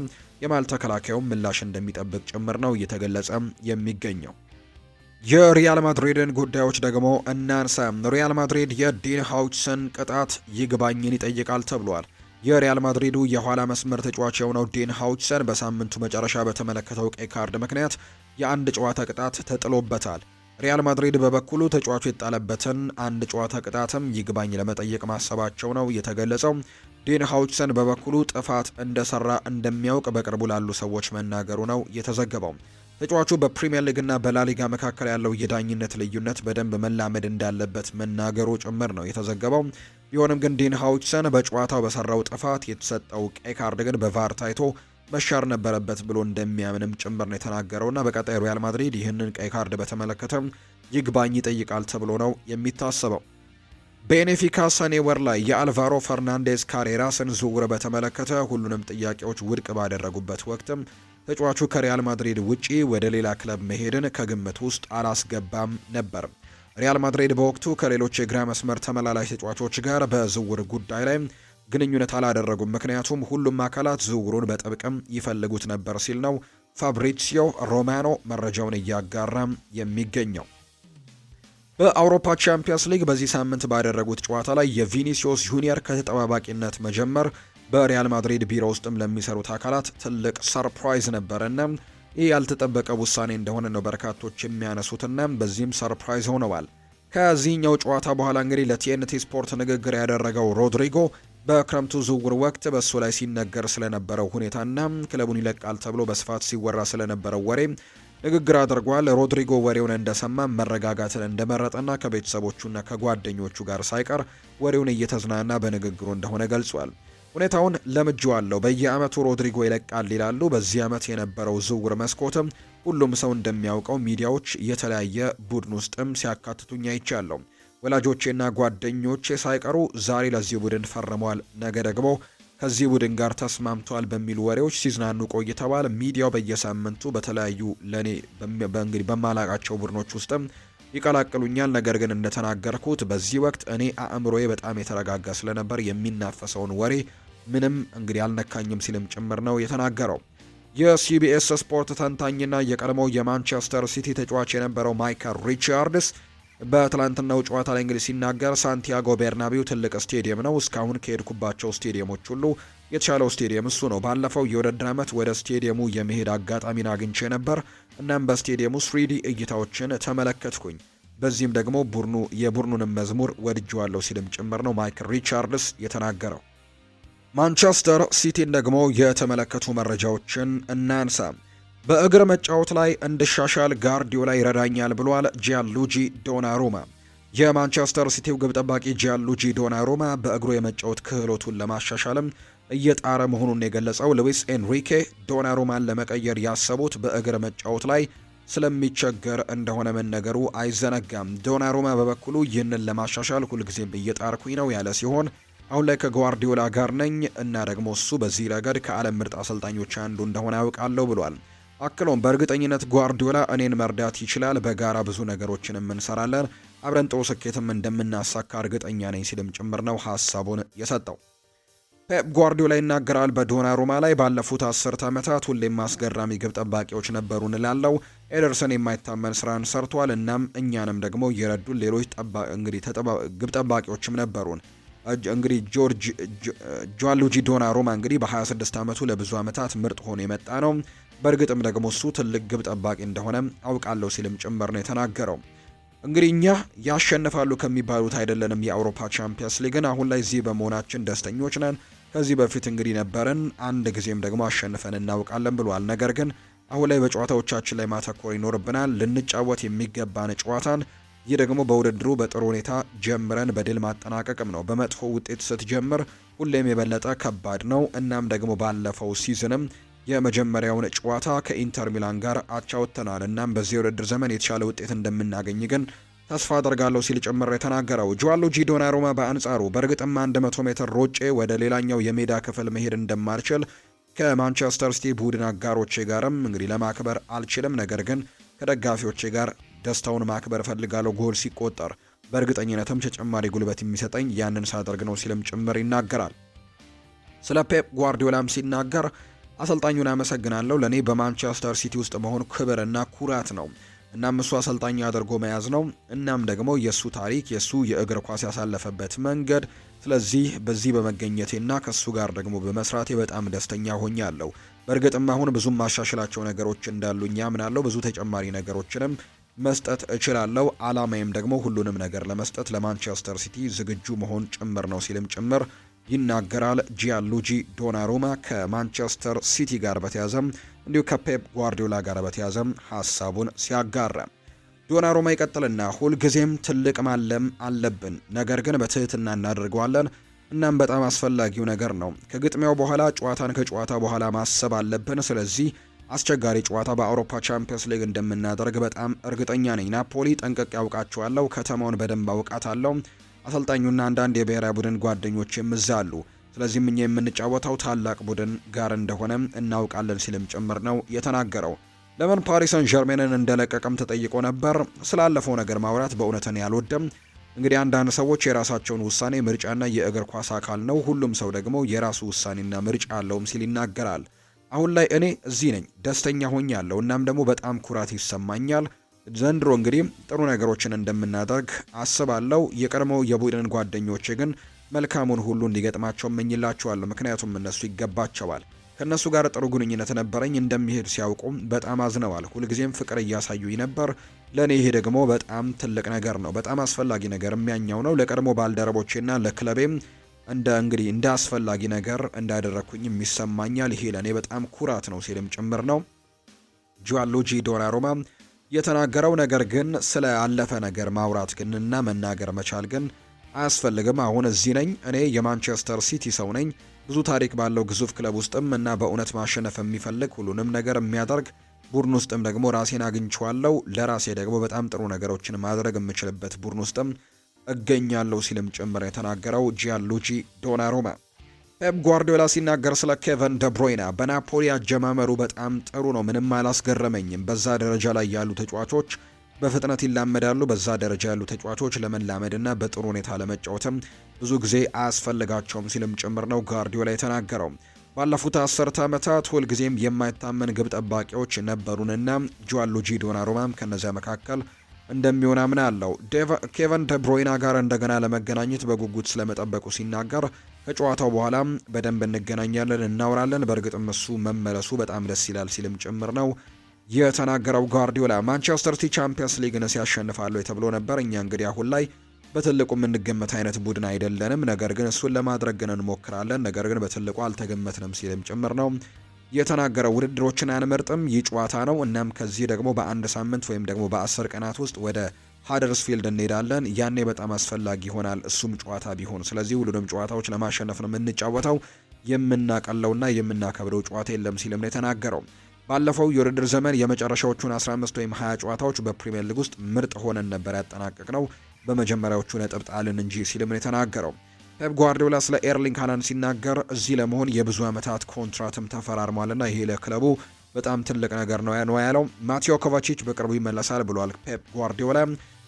የማል ተከላካዩም ምላሽ እንደሚጠብቅ ጭምር ነው እየተገለጸ የሚገኘው። የሪያል ማድሪድን ጉዳዮች ደግሞ እናንሳ። ሪያል ማድሪድ የዲን ሃውችሰን ቅጣት ይግባኝን ይጠይቃል ተብሏል። የሪያል ማድሪዱ የኋላ መስመር ተጫዋች የሆነው ዲን ሃውችሰን በሳምንቱ መጨረሻ በተመለከተው ቀይ ካርድ ምክንያት የአንድ ጨዋታ ቅጣት ተጥሎበታል። ሪያል ማድሪድ በበኩሉ ተጫዋቹ የጣለበትን አንድ ጨዋታ ቅጣትም ይግባኝ ለመጠየቅ ማሰባቸው ነው የተገለጸው። ዴን ሃውችሰን በበኩሉ ጥፋት እንደሰራ እንደሚያውቅ በቅርቡ ላሉ ሰዎች መናገሩ ነው የተዘገበው። ተጫዋቹ በፕሪሚየር ሊግና በላሊጋ መካከል ያለው የዳኝነት ልዩነት በደንብ መላመድ እንዳለበት መናገሩ ጭምር ነው የተዘገበው። ቢሆንም ግን ዴን ሃውችሰን በጨዋታው በሰራው ጥፋት የተሰጠው ቀይ ካርድ ግን በቫር ታይቶ መሻር ነበረበት ብሎ እንደሚያምንም ጭምር ነው የተናገረውና በቀጣይ ሪያል ማድሪድ ይህንን ቀይ ካርድ በተመለከተ ይግባኝ ይጠይቃል ተብሎ ነው የሚታሰበው። ቤኔፊካ ሰኔ ወር ላይ የአልቫሮ ፈርናንዴዝ ካሬራስን ዝውውር በተመለከተ ሁሉንም ጥያቄዎች ውድቅ ባደረጉበት ወቅትም ተጫዋቹ ከሪያል ማድሪድ ውጪ ወደ ሌላ ክለብ መሄድን ከግምት ውስጥ አላስገባም ነበር። ሪያል ማድሪድ በወቅቱ ከሌሎች የግራ መስመር ተመላላሽ ተጫዋቾች ጋር በዝውውር ጉዳይ ላይ ግንኙነት አላደረጉም፣ ምክንያቱም ሁሉም አካላት ዝውውሩን በጥብቅም ይፈልጉት ነበር ሲል ነው ፋብሪሲዮ ሮማኖ መረጃውን እያጋራም የሚገኘው። በአውሮፓ ቻምፒየንስ ሊግ በዚህ ሳምንት ባደረጉት ጨዋታ ላይ የቪኒሲዮስ ጁኒየር ከተጠባባቂነት መጀመር በሪያል ማድሪድ ቢሮ ውስጥም ለሚሰሩት አካላት ትልቅ ሰርፕራይዝ ነበርና ይህ ያልተጠበቀ ውሳኔ እንደሆነ ነው በርካቶች የሚያነሱትና በዚህም ሰርፕራይዝ ሆነዋል። ከዚህኛው ጨዋታ በኋላ እንግዲህ ለቲኤንቲ ስፖርት ንግግር ያደረገው ሮድሪጎ በክረምቱ ዝውውር ወቅት በእሱ ላይ ሲነገር ስለነበረው ሁኔታና ክለቡን ይለቃል ተብሎ በስፋት ሲወራ ስለነበረው ወሬ ንግግር አድርጓል። ሮድሪጎ ወሬውን እንደሰማ መረጋጋትን እንደመረጠና ከቤተሰቦቹና ከጓደኞቹ ጋር ሳይቀር ወሬውን እየተዝናና በንግግሩ እንደሆነ ገልጿል። ሁኔታውን ለምጄዋለሁ፣ በየአመቱ ሮድሪጎ ይለቃል ይላሉ። በዚህ አመት የነበረው ዝውውር መስኮትም ሁሉም ሰው እንደሚያውቀው ሚዲያዎች የተለያየ ቡድን ውስጥም ሲያካትቱኝ አይቻለሁ። ወላጆቼና ጓደኞቼ ሳይቀሩ ዛሬ ለዚህ ቡድን ፈርመዋል፣ ነገ ደግሞ ከዚህ ቡድን ጋር ተስማምቷል በሚሉ ወሬዎች ሲዝናኑ ቆይተዋል። ሚዲያው በየሳምንቱ በተለያዩ ለኔ በእንግዲህ በማላቃቸው ቡድኖች ውስጥም ይቀላቅሉኛል። ነገር ግን እንደተናገርኩት በዚህ ወቅት እኔ አእምሮዬ በጣም የተረጋጋ ስለነበር የሚናፈሰውን ወሬ ምንም እንግዲህ አልነካኝም ሲልም ጭምር ነው የተናገረው። የሲቢኤስ ስፖርት ተንታኝና የቀድሞው የማንቸስተር ሲቲ ተጫዋች የነበረው ማይከል ሪቻርድስ በትላንትናው ጨዋታ ላይ እንግዲህ ሲናገር ሳንቲያጎ ቤርናቢው ትልቅ ስቴዲየም ነው፣ እስካሁን ከሄድኩባቸው ስቴዲየሞች ሁሉ የተሻለው ስቴዲየም እሱ ነው። ባለፈው የውድድር ዓመት ወደ ስቴዲየሙ የመሄድ አጋጣሚን አግኝቼ ነበር። እናም በስቴዲየሙ 3D እይታዎችን ተመለከትኩኝ። በዚህም ደግሞ የቡድኑንም መዝሙር ወድጄዋለሁ ሲልም ጭምር ነው ማይክል ሪቻርድስ የተናገረው። ማንቸስተር ሲቲን ደግሞ የተመለከቱ መረጃዎችን እናንሳ። በእግር መጫወት ላይ እንድሻሻል ጋርዲዮላ ይረዳኛል ብሏል ጂያንሉጂ ዶናሩማ። የማንቸስተር ሲቲው ግብ ጠባቂ ጂያንሉጂ ዶናሩማ በእግሩ የመጫወት ክህሎቱን ለማሻሻልም እየጣረ መሆኑን የገለጸው ሉዊስ ኤንሪኬ ዶናሩማን ለመቀየር ያሰቡት በእግር መጫወት ላይ ስለሚቸገር እንደሆነ መነገሩ አይዘነጋም። ዶናሩማ በበኩሉ ይህንን ለማሻሻል ሁልጊዜም እየጣርኩኝ ነው ያለ ሲሆን አሁን ላይ ከጓርዲዮላ ጋር ነኝ እና ደግሞ እሱ በዚህ ረገድ ከዓለም ምርጥ አሰልጣኞች አንዱ እንደሆነ ያውቃለሁ ብሏል። አክሎም በእርግጠኝነት ጓርዲዮላ እኔን መርዳት ይችላል፣ በጋራ ብዙ ነገሮችን እንሰራለን፣ አብረን ጥሩ ስኬትም እንደምናሳካ እርግጠኛ ነኝ ሲልም ጭምር ነው ሀሳቡን የሰጠው። ፔፕ ጓርዲዮላ ይናገራል በዶናሩማ ላይ ባለፉት 10 ዓመታት ሁሌም አስገራሚ ግብ ጠባቂዎች ነበሩ እንላለው። ኤደርሰን የማይታመን ስራን ሰርቷል። እናም እኛንም ደግሞ የረዱን ሌሎች ግብ ጠባቂዎችም ነበሩን። እንግዲህ ጂያንሉጂ ዶናሩማ እንግዲህ በ26 ዓመቱ ለብዙ ዓመታት ምርጥ ሆኖ የመጣ ነው። በእርግጥም ደግሞ እሱ ትልቅ ግብ ጠባቂ እንደሆነ አውቃለሁ ሲልም ጭምር ነው የተናገረው። እንግዲህ እኛ ያሸንፋሉ ከሚባሉት አይደለንም የአውሮፓ ቻምፒየንስ ሊግን፣ አሁን ላይ እዚህ በመሆናችን ደስተኞች ነን። ከዚህ በፊት እንግዲህ ነበርን፣ አንድ ጊዜም ደግሞ አሸንፈን እናውቃለን ብሏል። ነገር ግን አሁን ላይ በጨዋታዎቻችን ላይ ማተኮር ይኖርብናል፣ ልንጫወት የሚገባን ጨዋታን። ይህ ደግሞ በውድድሩ በጥሩ ሁኔታ ጀምረን በድል ማጠናቀቅም ነው። በመጥፎ ውጤት ስትጀምር ሁሌም የበለጠ ከባድ ነው። እናም ደግሞ ባለፈው ሲዝንም የመጀመሪያውን ጨዋታ ከኢንተር ሚላን ጋር አቻ ወጥተናል። እናም በዚህ የውድድር ዘመን የተሻለ ውጤት እንደምናገኝ ግን ተስፋ አደርጋለሁ ሲል ጭምር የተናገረው ጂያንሉጂ ዶናሩማ በአንጻሩ በእርግጥም 100 ሜትር ሮጬ ወደ ሌላኛው የሜዳ ክፍል መሄድ እንደማልችል ከማንቸስተር ሲቲ ቡድን አጋሮቼ ጋርም እንግዲህ ለማክበር አልችልም፣ ነገር ግን ከደጋፊዎቼ ጋር ደስታውን ማክበር እፈልጋለሁ። ጎል ሲቆጠር በእርግጠኝነትም ተጨማሪ ጉልበት የሚሰጠኝ ያንን ሳደርግ ነው ሲልም ጭምር ይናገራል። ስለ ፔፕ ጓርዲዮላም ሲናገር አሰልጣኙን አመሰግናለሁ። ለኔ በማንቸስተር ሲቲ ውስጥ መሆን ክብርና ኩራት ነው። እናም እሱ አሰልጣኝ አድርጎ መያዝ ነው። እናም ደግሞ የሱ ታሪክ፣ የሱ የእግር ኳስ ያሳለፈበት መንገድ። ስለዚህ በዚህ በመገኘቴና ከሱ ጋር ደግሞ በመስራቴ በጣም ደስተኛ ሆኛለሁ። በእርግጥም አሁን ብዙም ማሻሽላቸው ነገሮች እንዳሉኝ አምናለሁ። ብዙ ተጨማሪ ነገሮችንም መስጠት እችላለሁ። አላማዬም ደግሞ ሁሉንም ነገር ለመስጠት ለማንቸስተር ሲቲ ዝግጁ መሆን ጭምር ነው ሲልም ጭምር ይናገራል። ጂያንሉጂ ዶናሩማ ከማንቸስተር ሲቲ ጋር በተያዘ እንዲሁ ከፔፕ ጓርዲዮላ ጋር በተያዘ ሀሳቡን ሲያጋራ ዶናሩማ ይቀጥልና ሁልጊዜም ትልቅ ማለም አለብን፣ ነገር ግን በትህትና እናደርገዋለን። እናም በጣም አስፈላጊው ነገር ነው። ከግጥሚያው በኋላ ጨዋታን ከጨዋታ በኋላ ማሰብ አለብን። ስለዚህ አስቸጋሪ ጨዋታ በአውሮፓ ቻምፒየንስ ሊግ እንደምናደርግ በጣም እርግጠኛ ነኝ። ናፖሊ ጠንቀቅ ያውቃቸዋለሁ። ከተማውን በደንብ አውቃታለሁ። አሰልጣኙና አንዳንድ የብሔራዊ ቡድን ጓደኞች የምዛሉ። ስለዚህም እኛ የምንጫወተው ታላቅ ቡድን ጋር እንደሆነ እናውቃለን ሲልም ጭምር ነው የተናገረው። ለምን ፓሪስ ሰን ዠርሜንን እንደለቀቀም ተጠይቆ ነበር። ስላለፈው ነገር ማውራት በእውነትን ያልወደም። እንግዲህ አንዳንድ ሰዎች የራሳቸውን ውሳኔ ምርጫና የእግር ኳስ አካል ነው፣ ሁሉም ሰው ደግሞ የራሱ ውሳኔና ምርጫ አለውም ሲል ይናገራል። አሁን ላይ እኔ እዚህ ነኝ፣ ደስተኛ ሆኛለሁ። እናም ደግሞ በጣም ኩራት ይሰማኛል። ዘንድሮ እንግዲህ ጥሩ ነገሮችን እንደምናደርግ አስባለሁ። የቀድሞው የቡድን ጓደኞቼ ግን መልካሙን ሁሉ እንዲገጥማቸው እመኝላቸዋለሁ፣ ምክንያቱም እነሱ ይገባቸዋል። ከእነሱ ጋር ጥሩ ግንኙነት ነበረኝ። እንደሚሄድ ሲያውቁም በጣም አዝነዋል። ሁልጊዜም ፍቅር እያሳዩኝ ነበር። ለእኔ ይሄ ደግሞ በጣም ትልቅ ነገር ነው፣ በጣም አስፈላጊ ነገር የሚያኛው ነው። ለቀድሞ ባልደረቦቼና ለክለቤም እንደ አስፈላጊ ነገር እንዳደረግኩኝ ይሰማኛል። ይሄ ለእኔ በጣም ኩራት ነው ሲልም ጭምር ነው ጂያንሉጂ ዶናሩማ የተናገረው። ነገር ግን ስለ አለፈ ነገር ማውራት ግን እና መናገር መቻል ግን አያስፈልግም። አሁን እዚህ ነኝ። እኔ የማንቸስተር ሲቲ ሰው ነኝ። ብዙ ታሪክ ባለው ግዙፍ ክለብ ውስጥም እና በእውነት ማሸነፍ የሚፈልግ ሁሉንም ነገር የሚያደርግ ቡድን ውስጥም ደግሞ ራሴን አግኝቼዋለሁ። ለራሴ ደግሞ በጣም ጥሩ ነገሮችን ማድረግ የምችልበት ቡድን ውስጥም እገኛለሁ ሲልም ጭምር የተናገረው ጂያንሉጂ ዶናሩማ። ፔፕ ጓርዲዮላ ሲናገር ስለ ኬቨን ደብሮይና በናፖሊ አጀማመሩ በጣም ጥሩ ነው፣ ምንም አላስገረመኝም። በዛ ደረጃ ላይ ያሉ ተጫዋቾች በፍጥነት ይላመዳሉ። በዛ ደረጃ ያሉ ተጫዋቾች ለመላመድና በጥሩ ሁኔታ ለመጫወትም ብዙ ጊዜ አያስፈልጋቸውም ሲልም ጭምር ነው ጓርዲዮላ የተናገረው። ባለፉት 10 ዓመታት ሁልጊዜም የማይታመን ግብ ጠባቂዎች ነበሩንና ጂያንሉጂ ዶናሩማም ከነዚያ መካከል እንደሚሆን አምናለሁ። ኬቨን ደብሮይና ጋር እንደገና ለመገናኘት በጉጉት ስለመጠበቁ ሲናገር ከጨዋታው በኋላ በደንብ እንገናኛለን፣ እናወራለን። በእርግጥም እሱ መመለሱ በጣም ደስ ይላል ሲልም ጭምር ነው የተናገረው ጓርዲዮላ። ማንቸስተር ሲቲ ቻምፒየንስ ሊግን ሲያሸንፋሉ ተብሎ ነበር። እኛ እንግዲህ አሁን ላይ በትልቁ የምንገመት አይነት ቡድን አይደለንም፣ ነገር ግን እሱን ለማድረግ ግን እንሞክራለን፣ ነገር ግን በትልቁ አልተገመትንም ሲልም ጭምር ነው የተናገረው። ውድድሮችን አንመርጥም፣ ይህ ጨዋታ ነው። እናም ከዚህ ደግሞ በአንድ ሳምንት ወይም ደግሞ በ10 ቀናት ውስጥ ወደ ሃደርስፊልድ እንሄዳለን። ያኔ በጣም አስፈላጊ ይሆናል እሱም ጨዋታ ቢሆን። ስለዚህ ሁሉንም ጨዋታዎች ለማሸነፍ ነው የምንጫወተው፣ የምናቀለውና የምናከብረው ጨዋታ የለም ሲልም ነው የተናገረው። ባለፈው የውድድር ዘመን የመጨረሻዎቹን 15 ወይም 20 ጨዋታዎች በፕሪሚየር ሊግ ውስጥ ምርጥ ሆነን ነበር ያጠናቀቅ ነው፣ በመጀመሪያዎቹ ነጥብ ጣልን እንጂ ሲልም ነው የተናገረው። ፔፕ ጓርዲዮላ ስለ ኤርሊንግ ሃላንድ ሲናገር እዚህ ለመሆን የብዙ ዓመታት ኮንትራትም ተፈራርሟልና ይሄ ለክለቡ በጣም ትልቅ ነገር ነው ያለው። ማቴዮ ኮቫቺች በቅርቡ ይመለሳል ብሏል ፔፕ ጓርዲዮላ።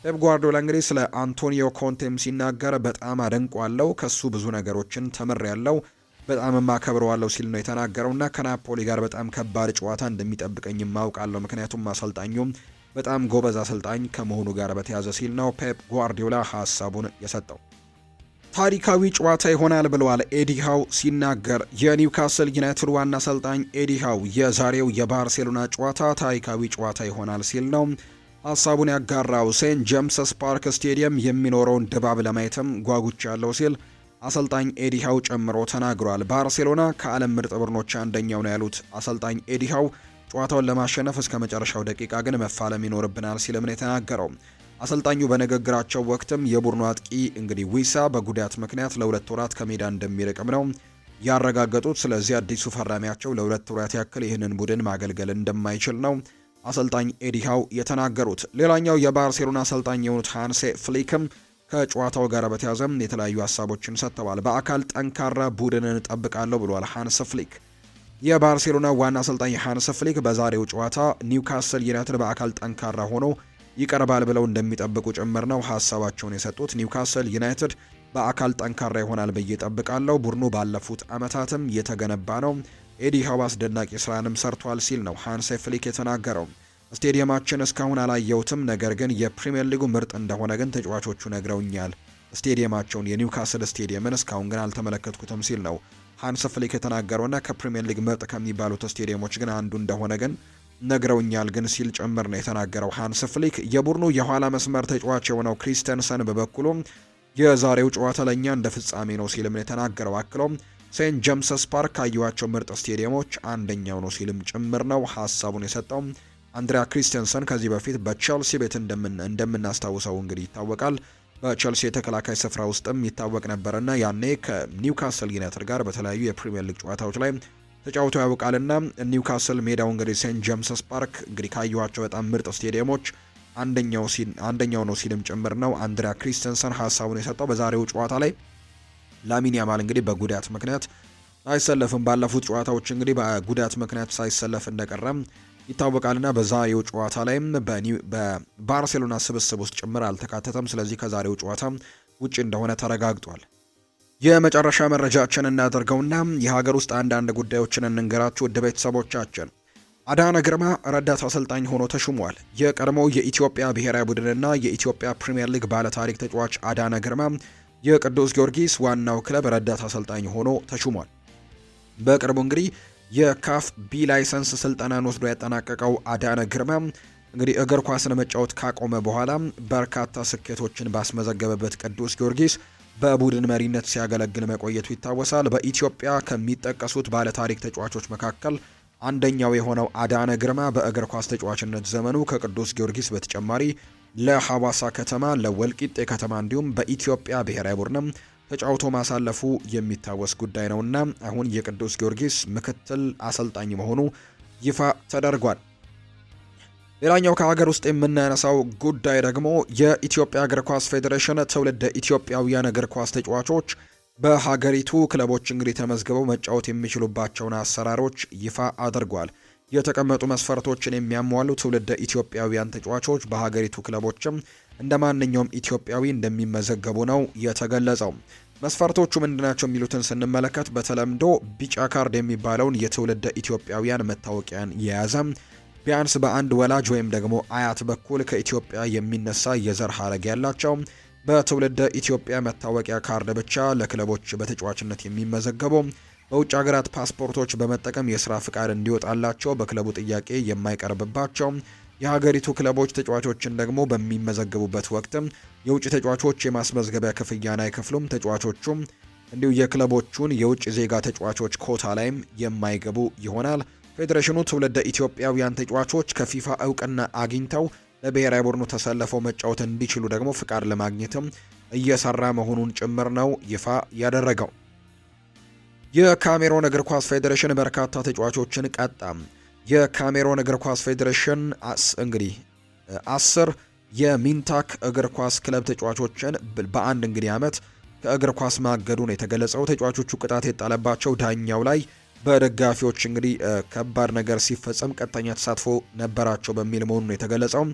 ፔፕ ጓርዲዮላ እንግዲህ ስለ አንቶኒዮ ኮንቴም ሲናገር በጣም አደንቋለሁ፣ ከሱ ብዙ ነገሮችን ተምሬያለሁ፣ በጣም ማከብረዋለሁ ሲል ነው የተናገረውና ከናፖሊ ጋር በጣም ከባድ ጨዋታ እንደሚጠብቀኝ ማውቃለሁ፣ ምክንያቱም አሰልጣኙም በጣም ጎበዝ አሰልጣኝ ከመሆኑ ጋር በተያያዘ ሲል ነው ፔፕ ጓርዲዮላ ሀሳቡን የሰጠው። ታሪካዊ ጨዋታ ይሆናል ብለዋል ኤዲ ሃው ሲናገር። የኒውካስል ዩናይትድ ዋና አሰልጣኝ ኤዲ ሃው የዛሬው የባርሴሎና ጨዋታ ታሪካዊ ጨዋታ ይሆናል ሲል ነው ሀሳቡን ያጋራው። ሴንት ጄምስስ ፓርክ ስቴዲየም የሚኖረውን ድባብ ለማየትም ጓጉቻለሁ ሲል አሰልጣኝ ኤዲ ሃው ጨምሮ ተናግሯል። ባርሴሎና ከዓለም ምርጥ ቡድኖች አንደኛው ነው ያሉት አሰልጣኝ ኤዲ ሃው ጨዋታውን ለማሸነፍ እስከ መጨረሻው ደቂቃ ግን መፋለም ይኖርብናል ሲልም ነው የተናገረው። አሰልጣኙ በንግግራቸው ወቅትም የቡድኑ አጥቂ እንግዲህ ዊሳ በጉዳት ምክንያት ለ2 ወራት ከሜዳ እንደሚርቅም ነው ያረጋገጡት። ስለዚህ አዲሱ ፈራሚያቸው ለ2 ወራት ያክል ይህንን ቡድን ማገልገል እንደማይችል ነው አሰልጣኝ ኤዲ ሃው የተናገሩት። ሌላኛው የባርሴሎና አሰልጣኝ የሆኑት ሃንሴ ፍሊክም ከጨዋታው ጋር በተያያዘም የተለያዩ ሀሳቦችን ሰጥተዋል። በአካል ጠንካራ ቡድንን እጠብቃለሁ ብሏል ሃንስ ፍሊክ። የባርሴሎና ዋና አሰልጣኝ ሃንስ ፍሊክ በዛሬው ጨዋታ ኒውካስል ዩናይትድ በአካል ጠንካራ ሆኖ ይቀርባል ብለው እንደሚጠብቁ ጭምር ነው ሀሳባቸውን የሰጡት። ኒውካስል ዩናይትድ በአካል ጠንካራ ይሆናል ብዬ እጠብቃለሁ። ቡድኑ ባለፉት ዓመታትም የተገነባ ነው። ኤዲ ሃው አስደናቂ ስራንም ሰርቷል ሲል ነው ሃንስ ፍሊክ የተናገረው። ስቴዲየማችን እስካሁን አላየሁትም፣ ነገር ግን የፕሪሚየር ሊጉ ምርጥ እንደሆነ ግን ተጫዋቾቹ ነግረውኛል። ስቴዲየማቸውን የኒውካስል ስቴዲየምን እስካሁን ግን አልተመለከትኩትም ሲል ነው ሃንስ ፍሊክ የተናገረውና ከፕሪሚየር ሊግ ምርጥ ከሚባሉት ስቴዲየሞች ግን አንዱ እንደሆነ ግን ነግረውኛል ግን ሲል ጭምር ነው የተናገረው ሃንስ ፍሊክ። የቡድኑ የኋላ መስመር ተጫዋች የሆነው ክሪስተንሰን በበኩሉ የዛሬው ጨዋታ ለእኛ እንደ ፍጻሜ ነው ሲልም ነው የተናገረው። አክሎም ሴንት ጄምስስ ፓርክ ካዩዋቸው ምርጥ ስቴዲየሞች አንደኛው ነው ሲልም ጭምር ነው ሀሳቡን የሰጠው። አንድሪያ ክሪስቲያንሰን ከዚህ በፊት በቼልሲ ቤት እንደምናስታውሰው እንግዲህ ይታወቃል። በቼልሲ የተከላካይ ስፍራ ውስጥም ይታወቅ ነበርና ያኔ ከኒውካስል ዩናይትድ ጋር በተለያዩ የፕሪሚየር ሊግ ጨዋታዎች ላይ ተጫውቶ ያውቃልና ኒውካስል ሜዳው እንግዲህ ሴንት ጄምስስ ፓርክ እንግዲህ ካዩዋቸው በጣም ምርጥ ስቴዲየሞች አንደኛው ነው ሲልም ጭምር ነው አንድሪያ ክሪስቲያንሰን ሀሳቡን የሰጠው። በዛሬው ጨዋታ ላይ ላሚን ያማል እንግዲህ በጉዳት ምክንያት አይሰለፍም። ባለፉት ጨዋታዎች እንግዲህ በጉዳት ምክንያት ሳይሰለፍ እንደቀረም ይታወቃልና በዛሬው ጨዋታ ላይም በባርሴሎና ስብስብ ውስጥ ጭምር አልተካተተም። ስለዚህ ከዛሬው ጨዋታ ውጪ እንደሆነ ተረጋግጧል። የመጨረሻ መረጃችን እናደርገውና የሀገር ውስጥ አንዳንድ ጉዳዮችን እንንገራችሁ ውድ ቤተሰቦቻችን። አዳነ ግርማ ረዳት አሰልጣኝ ሆኖ ተሹሟል። የቀድሞው የኢትዮጵያ ብሔራዊ ቡድንና የኢትዮጵያ ፕሪሚየር ሊግ ባለታሪክ ተጫዋች አዳነ ግርማ የቅዱስ ጊዮርጊስ ዋናው ክለብ ረዳት አሰልጣኝ ሆኖ ተሹሟል። በቅርቡ እንግዲህ የካፍ ቢ ላይሰንስ ስልጠናን ወስዶ ያጠናቀቀው አዳነ ግርማ እንግዲህ እግር ኳስን መጫወት ካቆመ በኋላ በርካታ ስኬቶችን ባስመዘገበበት ቅዱስ ጊዮርጊስ በቡድን መሪነት ሲያገለግል መቆየቱ ይታወሳል። በኢትዮጵያ ከሚጠቀሱት ባለታሪክ ተጫዋቾች መካከል አንደኛው የሆነው አዳነ ግርማ በእግር ኳስ ተጫዋችነት ዘመኑ ከቅዱስ ጊዮርጊስ በተጨማሪ ለሐዋሳ ከተማ፣ ለወልቂጤ ከተማ እንዲሁም በኢትዮጵያ ብሔራዊ ቡድንም ተጫውቶ ማሳለፉ የሚታወስ ጉዳይ ነውና አሁን የቅዱስ ጊዮርጊስ ምክትል አሰልጣኝ መሆኑ ይፋ ተደርጓል። ሌላኛው ከሀገር ውስጥ የምናነሳው ጉዳይ ደግሞ የኢትዮጵያ እግር ኳስ ፌዴሬሽን ትውልደ ኢትዮጵያውያን እግር ኳስ ተጫዋቾች በሀገሪቱ ክለቦች እንግዲህ ተመዝግበው መጫወት የሚችሉባቸውን አሰራሮች ይፋ አድርጓል። የተቀመጡ መስፈርቶችን የሚያሟሉ ትውልደ ኢትዮጵያውያን ተጫዋቾች በሀገሪቱ ክለቦችም እንደ ማንኛውም ኢትዮጵያዊ እንደሚመዘገቡ ነው የተገለጸው። መስፈርቶቹ ምንድናቸው የሚሉትን ስንመለከት በተለምዶ ቢጫ ካርድ የሚባለውን የትውልደ ኢትዮጵያውያን መታወቂያን የያዘ ቢያንስ በአንድ ወላጅ ወይም ደግሞ አያት በኩል ከኢትዮጵያ የሚነሳ የዘር ሐረግ ያላቸው በትውልደ ኢትዮጵያ መታወቂያ ካርድ ብቻ ለክለቦች በተጫዋችነት የሚመዘገቡ በውጭ ሀገራት ፓስፖርቶች በመጠቀም የስራ ፍቃድ እንዲወጣላቸው በክለቡ ጥያቄ የማይቀርብባቸው የሀገሪቱ ክለቦች ተጫዋቾችን ደግሞ በሚመዘገቡበት ወቅትም የውጭ ተጫዋቾች የማስመዝገቢያ ክፍያን አይከፍሉም። ተጫዋቾቹም እንዲሁ የክለቦቹን የውጭ ዜጋ ተጫዋቾች ኮታ ላይም የማይገቡ ይሆናል። ፌዴሬሽኑ ትውልደ ኢትዮጵያውያን ተጫዋቾች ከፊፋ እውቅና አግኝተው ለብሔራዊ ቡድኑ ተሰልፈው መጫወት እንዲችሉ ደግሞ ፍቃድ ለማግኘትም እየሰራ መሆኑን ጭምር ነው ይፋ ያደረገው። የካሜሮን እግር ኳስ ፌዴሬሽን በርካታ ተጫዋቾችን ቀጣ። የካሜሮን እግር ኳስ ፌዴሬሽን እንግዲህ 10 የሚንታክ እግር ኳስ ክለብ ተጫዋቾችን በአንድ እንግዲህ ዓመት ከእግር ኳስ ማገዱ ነው የተገለጸው። ተጫዋቾቹ ቅጣት የጣለባቸው ዳኛው ላይ በደጋፊዎች እንግዲህ ከባድ ነገር ሲፈጸም ቀጥተኛ ተሳትፎ ነበራቸው በሚል መሆኑ ነው የተገለጸው።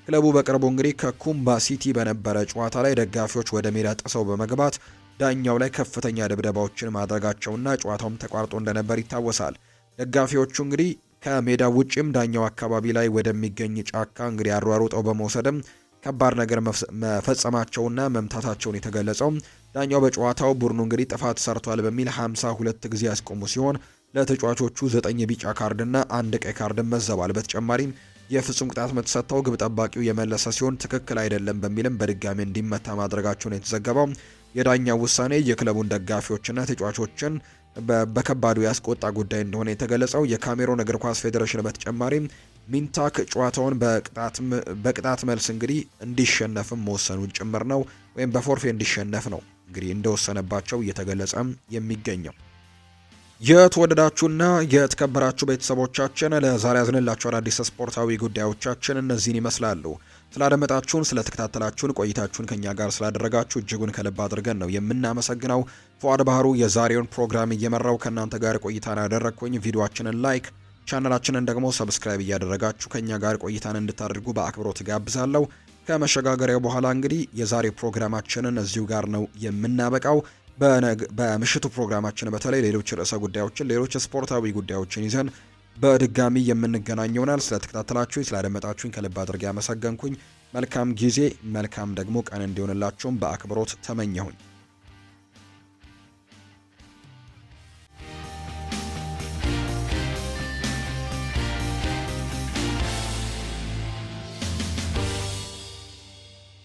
ክለቡ በቅርቡ እንግዲህ ከኩምባ ሲቲ በነበረ ጨዋታ ላይ ደጋፊዎች ወደ ሜዳ ጥሰው በመግባት ዳኛው ላይ ከፍተኛ ድብደባዎችን ማድረጋቸውና ጨዋታውም ተቋርጦ እንደነበር ይታወሳል። ደጋፊዎቹ እንግዲህ ከሜዳ ውጪም ዳኛው አካባቢ ላይ ወደሚገኝ ጫካ እንግዲህ አሯሩጠው በመውሰድም ከባድ ነገር መፈጸማቸውና መምታታቸውን የተገለጸው። ዳኛው በጨዋታው ቡድኑ እንግዲህ ጥፋት ሰርቷል በሚል 52 ጊዜ ያስቆሙ ሲሆን ለተጫዋቾቹ 9 ቢጫ ካርድና 1 ቀይ ካርድ መዘባል። በተጨማሪም የፍጹም ቅጣት ምት ሰጥተው ግብ ጠባቂው የመለሰ ሲሆን ትክክል አይደለም በሚልም በድጋሚ እንዲመታ ማድረጋቸውን የተዘገበው። የዳኛው ውሳኔ የክለቡን ደጋፊዎችና ተጫዋቾችን በከባዱ ያስቆጣ ጉዳይ እንደሆነ የተገለጸው። የካሜሮን እግር ኳስ ፌዴሬሽን በተጨማሪም ሚንታክ ጨዋታውን በቅጣት መልስ እንግዲህ እንዲሸነፍም መወሰኑን ጭምር ነው፣ ወይም በፎርፌ እንዲሸነፍ ነው እንግዲህ እንደወሰነባቸው እየተገለጸ የሚገኘው። የተወደዳችሁና የተከበራችሁ ቤተሰቦቻችን ለዛሬ ያዝንላችሁ አዳዲስ ስፖርታዊ ጉዳዮቻችን እነዚህን ይመስላሉ። ስላደመጣችሁን፣ ስለተከታተላችሁን፣ ቆይታችሁን ከኛ ጋር ስላደረጋችሁ እጅጉን ከልብ አድርገን ነው የምናመሰግነው። ፉአድ ባህሩ የዛሬውን ፕሮግራም እየመራው ከእናንተ ጋር ቆይታን ያደረግኩኝ። ቪዲዮአችንን ላይክ፣ ቻናላችንን ደግሞ ሰብስክራይብ እያደረጋችሁ ከኛ ጋር ቆይታን እንድታደርጉ በአክብሮት ጋብዛለሁ። ከመሸጋገሪያው በኋላ እንግዲህ የዛሬ ፕሮግራማችንን እዚሁ ጋር ነው የምናበቃው። በምሽቱ ፕሮግራማችን በተለይ ሌሎች ርዕሰ ጉዳዮችን፣ ሌሎች ስፖርታዊ ጉዳዮችን ይዘን በድጋሚ የምንገናኝ ይሆናል። ስለተከታተላችሁኝ፣ ስላደመጣችሁኝ ከልብ አድርጌ ያመሰገንኩኝ። መልካም ጊዜ፣ መልካም ደግሞ ቀን እንዲሆንላችሁም በአክብሮት ተመኘሁኝ።